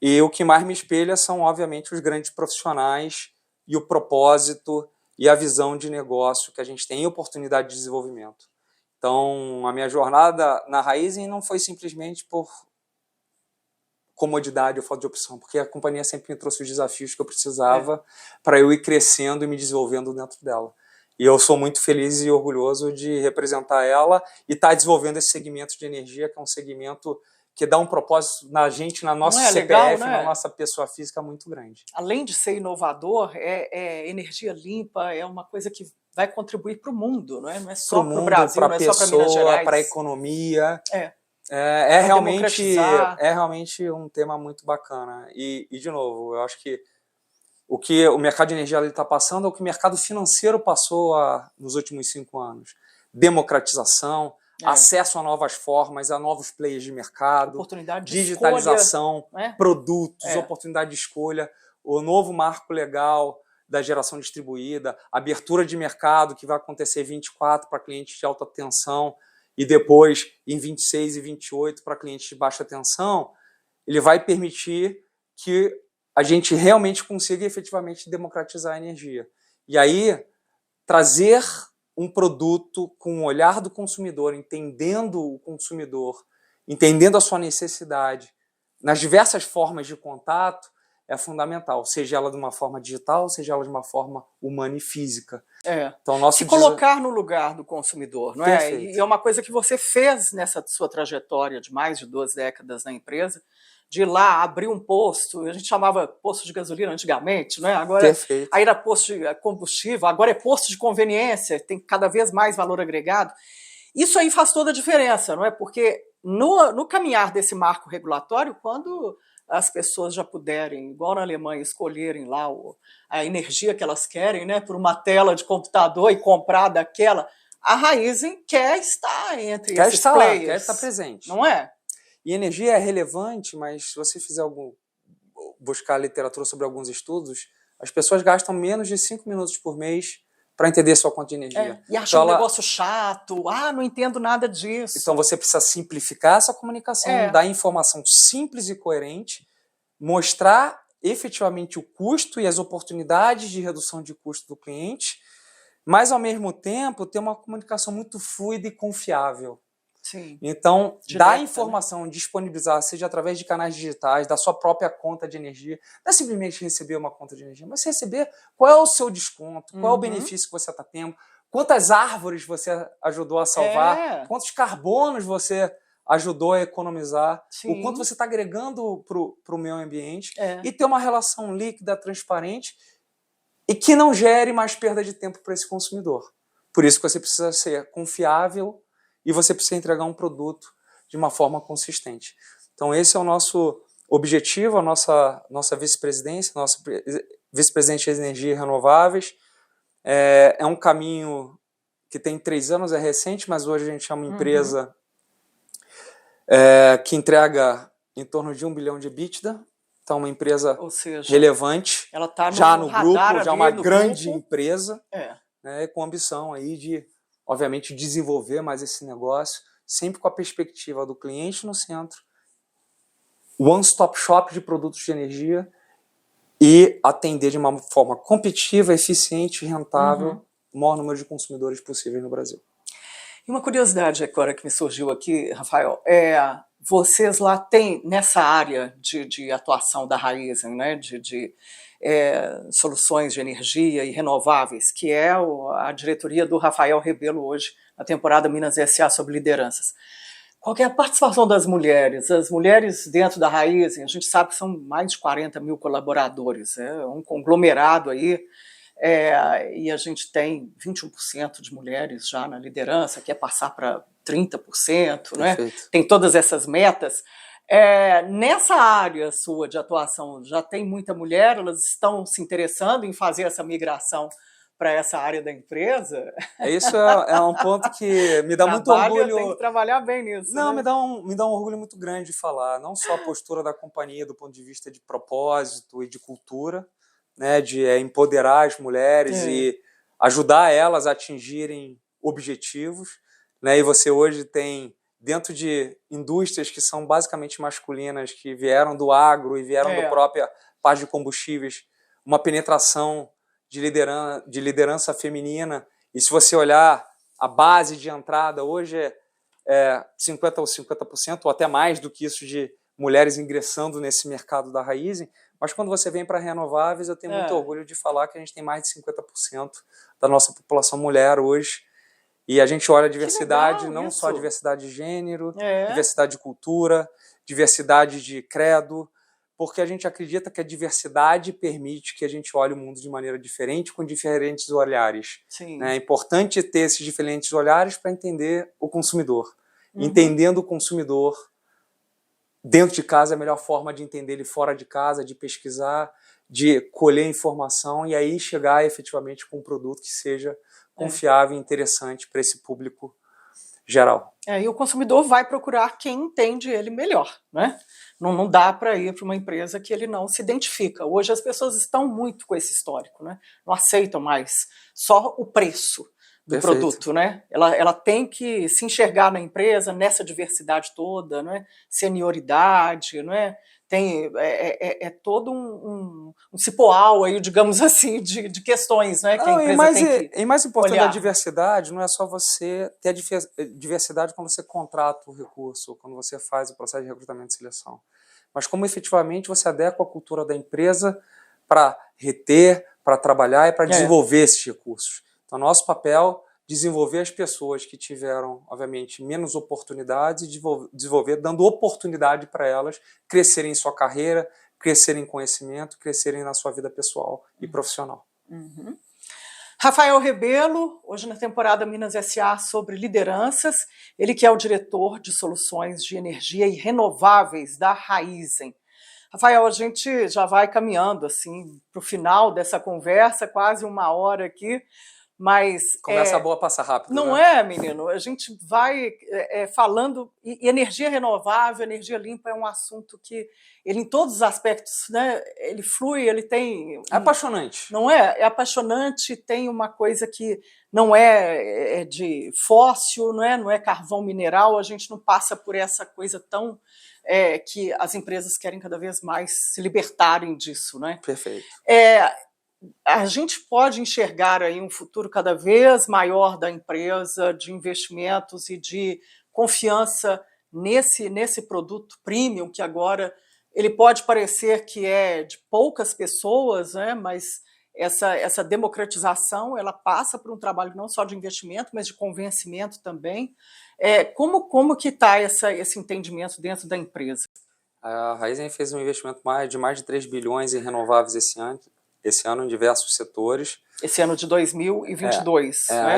E o que mais me espelha são, obviamente, os grandes profissionais e o propósito e a visão de negócio que a gente tem e oportunidade de desenvolvimento. Então, a minha jornada na Raizen não foi simplesmente por comodidade ou falta de opção, porque a companhia sempre me trouxe os desafios que eu precisava para eu ir crescendo e me desenvolvendo dentro dela. E eu sou muito feliz e orgulhoso de representar ela e estar desenvolvendo esse segmento de energia, que é um segmento que dá um propósito na gente, na nossa CPF, legal, né? Na nossa pessoa física muito grande. Além de ser inovador, energia limpa, é uma coisa que vai contribuir para o mundo, não é só para o Brasil, não é só para Minas Gerais. Para a economia. É realmente um tema muito bacana. E, de novo, eu acho que o mercado de energia está passando é o que o mercado financeiro passou nos últimos 5 anos. Democratização, acesso a novas formas, a novos players de mercado, oportunidade de digitalização, produtos, oportunidade de escolha, o novo marco legal da geração distribuída, abertura de mercado que vai acontecer em 24 para clientes de alta tensão e depois em 26 e 28 para clientes de baixa tensão, ele vai permitir que a gente realmente consiga efetivamente democratizar a energia. E aí, trazer um produto com o olhar do consumidor, entendendo o consumidor, entendendo a sua necessidade, nas diversas formas de contato, é fundamental, seja ela de uma forma digital, seja ela de uma forma humana e física. Então, se colocar no lugar do consumidor, não é? Perfeito. E é uma coisa que você fez nessa sua trajetória de mais de 2 décadas na empresa, de ir lá abrir um posto, a gente chamava posto de gasolina antigamente, não é? Agora Perfeito. aí era posto de combustível, agora é posto de conveniência, tem cada vez mais valor agregado. Isso aí faz toda a diferença, não é? Porque no caminhar desse marco regulatório, quando as pessoas já puderem, igual na Alemanha, escolherem lá a energia que elas querem, né, por uma tela de computador e comprar daquela, a Raízen quer estar entre esses players. Quer estar presente. Não é? E energia é relevante, mas se você fizer buscar literatura sobre alguns estudos, as pessoas gastam menos de 5 minutos por mês para entender sua conta de energia. E acham um negócio chato, não entendo nada disso. Então você precisa simplificar essa comunicação, dar informação simples e coerente, mostrar efetivamente o custo e as oportunidades de redução de custo do cliente, mas ao mesmo tempo ter uma comunicação muito fluida e confiável. Sim. Então, Direta, dar informação, disponibilizar, seja através de canais digitais, da sua própria conta de energia, não é simplesmente receber uma conta de energia, mas receber qual é o seu desconto, qual é o benefício que você está tendo, quantas árvores você ajudou a salvar, quantos carbonos você ajudou a economizar, o quanto você está agregando para o meio ambiente, e ter uma relação líquida, transparente, e que não gere mais perda de tempo para esse consumidor. Por isso que você precisa ser confiável e você precisa entregar um produto de uma forma consistente. Então esse é o nosso objetivo, a nossa vice-presidência, nossa vice-presidente de Energia e Renováveis. É um caminho que tem 3 anos, é recente, mas hoje a gente é uma empresa que entrega em torno de 1 bilhão de EBITDA. Então uma empresa relevante, ela tá já no grupo, já uma grande grupo. empresa, né, com ambição aí de, obviamente, desenvolver mais esse negócio, sempre com a perspectiva do cliente no centro, one-stop shop de produtos de energia e atender de uma forma competitiva, eficiente e rentável o maior número de consumidores possível no Brasil. E uma curiosidade agora que me surgiu aqui, Rafael, vocês lá têm, nessa área de atuação da Raízen, né, de soluções de energia e renováveis, que é a diretoria do Rafael Rebelo hoje, na temporada Minas S.A. sobre lideranças. Qual que é a participação das mulheres? As mulheres dentro da Raízen, a gente sabe que são mais de 40 mil colaboradores, é um conglomerado aí, e a gente tem 21% de mulheres já na liderança, quer passar para 30%, né? Tem todas essas metas. Nessa área sua de atuação, já tem muita mulher? Elas estão se interessando em fazer essa migração para essa área da empresa? Isso é um ponto que me dá muito orgulho. Tem que trabalhar bem nisso. Não, né? me dá um orgulho muito grande de falar, não só a postura da companhia do ponto de vista de propósito e de cultura, né, de empoderar as mulheres e ajudar elas a atingirem objetivos, né, e você hoje tem, dentro de indústrias que são basicamente masculinas, que vieram do agro e vieram da própria parte de combustíveis, uma penetração de liderança feminina, e se você olhar a base de entrada hoje é 50% ou até mais do que isso de mulheres ingressando nesse mercado da Raízen, mas quando você vem para renováveis, eu tenho muito orgulho de falar que a gente tem mais de 50% da nossa população mulher hoje, e a gente olha a diversidade, não só a diversidade de gênero, diversidade de cultura, diversidade de credo, porque a gente acredita que a diversidade permite que a gente olhe o mundo de maneira diferente, com diferentes olhares. É importante ter esses diferentes olhares para entender o consumidor. Entendendo o consumidor, dentro de casa é a melhor forma de entender ele fora de casa, de pesquisar, de colher informação e aí chegar efetivamente com um produto que seja confiável e interessante para esse público geral. E o consumidor vai procurar quem entende ele melhor, né? Não dá para ir para uma empresa que ele não se identifica. Hoje as pessoas estão muito com esse histórico, né? Não aceitam mais só o preço do produto, né? Ela tem que se enxergar na empresa, nessa diversidade toda, né? Senioridade, né? é todo um cipoal aí, digamos assim, de questões, né, que a empresa tem que e mais importante olhar. da diversidade não é só você ter a diversidade quando você contrata o recurso, quando você faz o processo de recrutamento e seleção, mas como efetivamente você adequa a cultura da empresa para reter, para trabalhar e para desenvolver esses recursos. Então, nosso papel é desenvolver as pessoas que tiveram, obviamente, menos oportunidades e desenvolver, dando oportunidade para elas crescerem em sua carreira, crescerem em conhecimento, crescerem na sua vida pessoal e profissional. Uhum. Rafael Rebelo, hoje na temporada Minas S.A. sobre lideranças, ele que é o diretor de soluções de energia e renováveis da Raízen. Rafael, a gente já vai caminhando assim para o final dessa conversa, quase uma hora aqui, mas... Conversa boa passa rápido, não né? menino? A gente vai falando... E energia renovável, energia limpa é um assunto que, ele em todos os aspectos, né, ele flui, ele tem... É apaixonante. Não é? É apaixonante, tem uma coisa que não é de fóssil, não é carvão mineral, a gente não passa por essa coisa tão... que as empresas querem cada vez mais se libertarem disso, né? Perfeito. A gente pode enxergar aí um futuro cada vez maior da empresa, de investimentos e de confiança nesse produto premium, que agora ele pode parecer que é de poucas pessoas, né? Mas essa democratização ela passa por um trabalho não só de investimento, mas de convencimento também. Como que está esse entendimento dentro da empresa? A Raízen fez um investimento de mais de 3 bilhões em renováveis esse ano em diversos setores. Esse ano de 2022. Né? A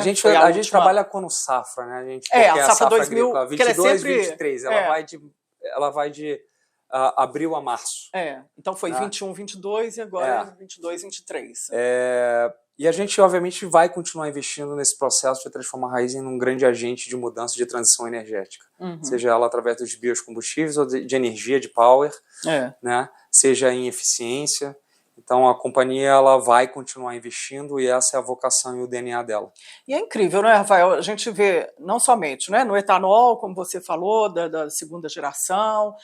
gente trabalha com safra, né? A safra 2000, agrícola, 22, 23, ela vai de abril a março. Então foi 21, 22 e agora 22, 23. E a gente, obviamente, vai continuar investindo nesse processo de transformar a Raízen num grande agente de mudança de transição energética. Seja ela através dos biocombustíveis ou de energia, de power, né? Seja em eficiência. Então, a companhia ela vai continuar investindo e essa é a vocação e o DNA dela. E é incrível, não é, Rafael? A gente vê não somente no etanol, como você falou, da segunda geração,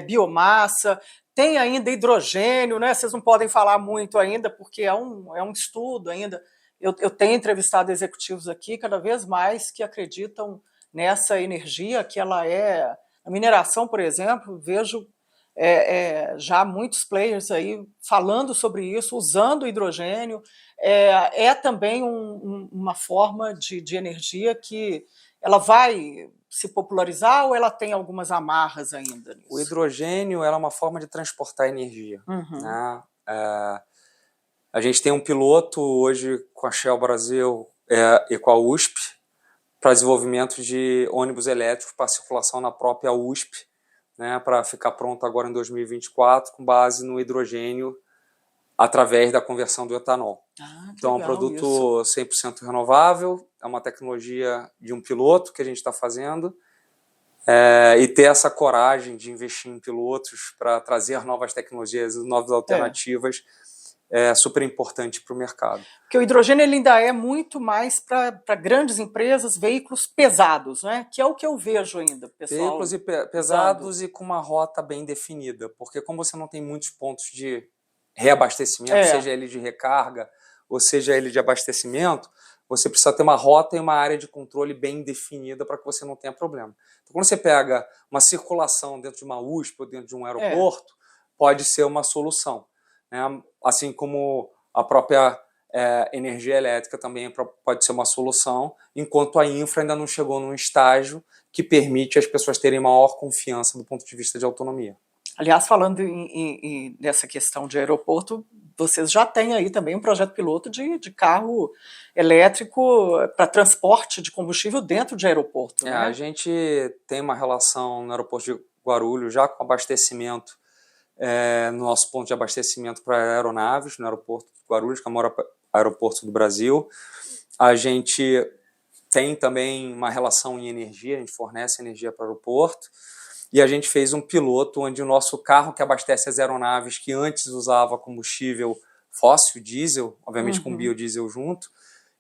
biomassa, tem ainda hidrogênio, né? Vocês não podem falar muito ainda, porque é um estudo ainda. Eu tenho entrevistado executivos aqui, cada vez mais, que acreditam nessa energia, que ela é... A mineração, por exemplo, vejo... já muitos players aí falando sobre isso, usando hidrogênio, também uma forma de energia que ela vai se popularizar ou ela tem algumas amarras ainda nisso? O hidrogênio é uma forma de transportar energia. Né? A gente tem um piloto hoje com a Shell Brasil e com a USP para desenvolvimento de ônibus elétricos para circulação na própria USP, né, para ficar pronto agora em 2024, com base no hidrogênio através da conversão do etanol. Então, é um produto 100% renovável, é uma tecnologia de um piloto que a gente está fazendo, e ter essa coragem de investir em pilotos para trazer novas tecnologias, novas alternativas, é super importante para o mercado. Porque o hidrogênio ele ainda é muito mais para grandes empresas, veículos pesados, né? Que é o que eu vejo ainda, pessoal. Veículos pesados e com uma rota bem definida, porque como você não tem muitos pontos de reabastecimento, seja ele de recarga ou seja ele de abastecimento, você precisa ter uma rota e uma área de controle bem definida para que você não tenha problema. Então, quando você pega uma circulação dentro de uma USP ou dentro de um aeroporto, pode ser uma solução. Né? Assim como a própria energia elétrica também pode ser uma solução, enquanto a infra ainda não chegou num estágio que permite as pessoas terem maior confiança do ponto de vista de autonomia. Aliás, falando nessa questão de aeroporto, vocês já têm aí também um projeto piloto de carro elétrico para transporte de combustível dentro de aeroporto. Né? A gente tem uma relação no aeroporto de Guarulhos já com abastecimento, no nosso ponto de abastecimento para aeronaves, no aeroporto de Guarulhos, que é o maior aeroporto do Brasil. A gente tem também uma relação em energia, a gente fornece energia para o aeroporto. E a gente fez um piloto onde o nosso carro que abastece as aeronaves, que antes usava combustível fóssil, diesel, obviamente com biodiesel junto,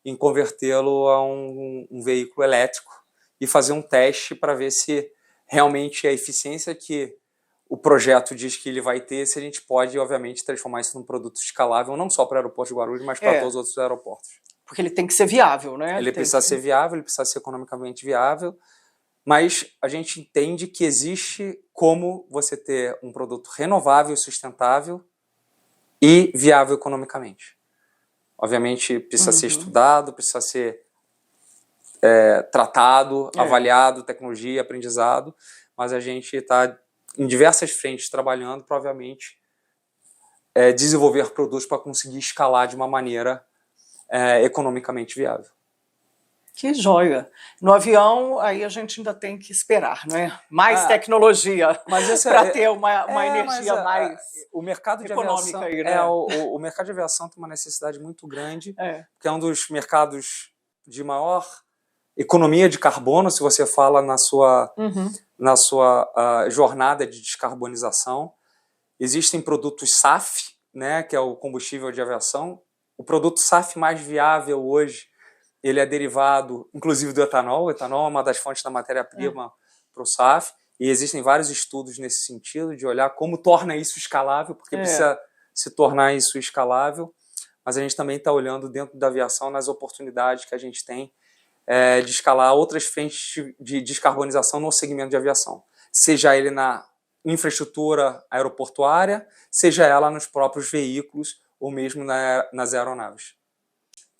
em convertê-lo a um veículo elétrico e fazer um teste para ver se realmente a eficiência que o projeto diz que ele vai ter, se a gente pode, obviamente, transformar isso num produto escalável, não só para o aeroporto de Guarulhos, mas para todos os outros aeroportos. Porque ele tem que ser viável, né? Ele precisa ser viável, ele precisa ser economicamente viável, mas a gente entende que existe como você ter um produto renovável, sustentável e viável economicamente. Obviamente, precisa ser estudado, precisa ser tratado, avaliado, tecnologia, aprendizado, mas a gente está em diversas frentes trabalhando para, obviamente, desenvolver produtos para conseguir escalar de uma maneira economicamente viável. Que joia! No avião, aí a gente ainda tem que esperar, não é? Mais tecnologia para ter uma energia mais o mercado de econômica aviação, aí, né? o mercado de aviação tem uma necessidade muito grande, porque é um dos mercados de maior economia de carbono, se você fala na sua jornada de descarbonização. Existem produtos SAF, né, que é o combustível de aviação. O produto SAF mais viável hoje, ele é derivado, inclusive, do etanol. O etanol é uma das fontes da matéria-prima para o SAF, e existem vários estudos nesse sentido, de olhar como torna isso escalável, porque precisa se tornar isso escalável, mas a gente também está olhando dentro da aviação nas oportunidades que a gente tem de escalar outras frentes de descarbonização no segmento de aviação, seja ele na infraestrutura aeroportuária, seja ela nos próprios veículos ou mesmo nas aeronaves.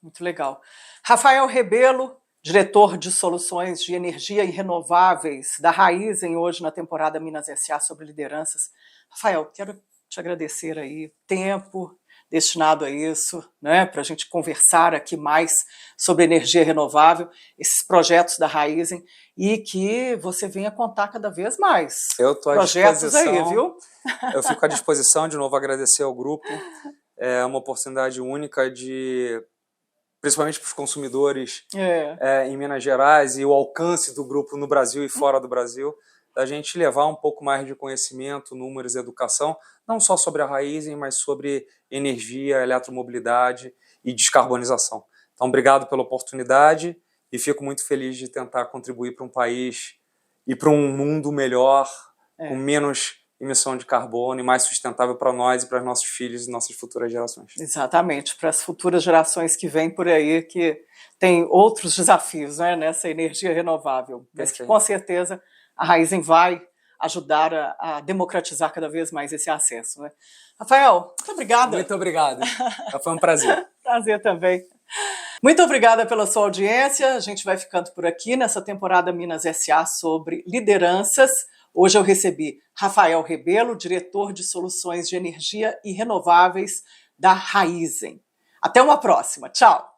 Muito legal. Rafael Rebelo, diretor de soluções de energia e renováveis da Raízen, hoje na temporada Minas S.A. sobre lideranças. Rafael, quero te agradecer aí o tempo destinado a isso, né, para a gente conversar aqui mais sobre energia renovável, esses projetos da Raízen, e que você venha contar cada vez mais. Eu estou à projetos disposição, aí, viu? Eu fico à disposição, de novo, agradecer ao grupo. É uma oportunidade única principalmente para os consumidores em Minas Gerais, e o alcance do grupo no Brasil e fora do Brasil, da gente levar um pouco mais de conhecimento, números e educação, não só sobre a Raízen, mas sobre energia, eletromobilidade e descarbonização. Então, obrigado pela oportunidade e fico muito feliz de tentar contribuir para um país e para um mundo melhor, com menos emissão de carbono e mais sustentável para nós e para os nossos filhos e nossas futuras gerações. Exatamente, para as futuras gerações que vêm por aí, que tem outros desafios, né, nessa energia renovável. Mas que, com certeza, a Raízen vai ajudar a democratizar cada vez mais esse acesso, né? Rafael, muito obrigada. Muito obrigado. Foi um prazer. Prazer também. Muito obrigada pela sua audiência. A gente vai ficando por aqui nessa temporada Minas S.A. sobre lideranças. Hoje eu recebi Rafael Rebelo, diretor de soluções de energia e renováveis da Raízen. Até uma próxima. Tchau.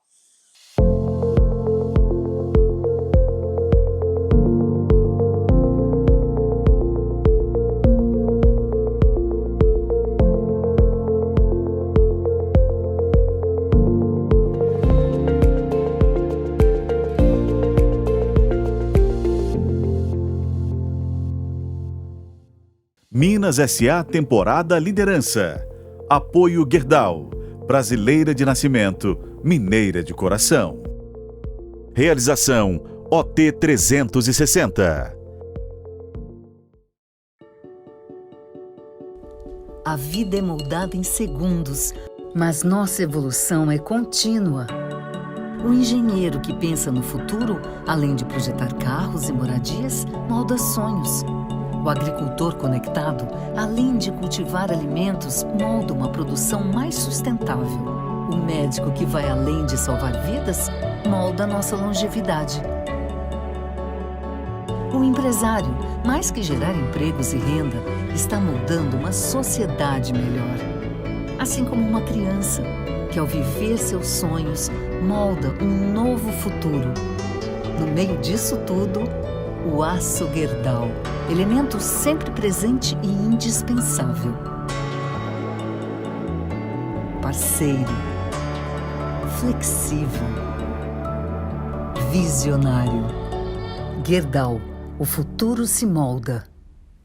Minas S.A. temporada Liderança. Apoio Gerdau. Brasileira de nascimento, mineira de coração. Realização OT 360. A vida é moldada em segundos, mas nossa evolução é contínua. O engenheiro que pensa no futuro, além de projetar carros e moradias, molda sonhos. O agricultor conectado, além de cultivar alimentos, molda uma produção mais sustentável. O médico que vai além de salvar vidas, molda nossa longevidade. O empresário, mais que gerar empregos e renda, está moldando uma sociedade melhor. Assim como uma criança, que ao viver seus sonhos, molda um novo futuro. No meio disso tudo, o aço Gerdau, elemento sempre presente e indispensável. Parceiro, flexível, visionário. Gerdau, o futuro se molda.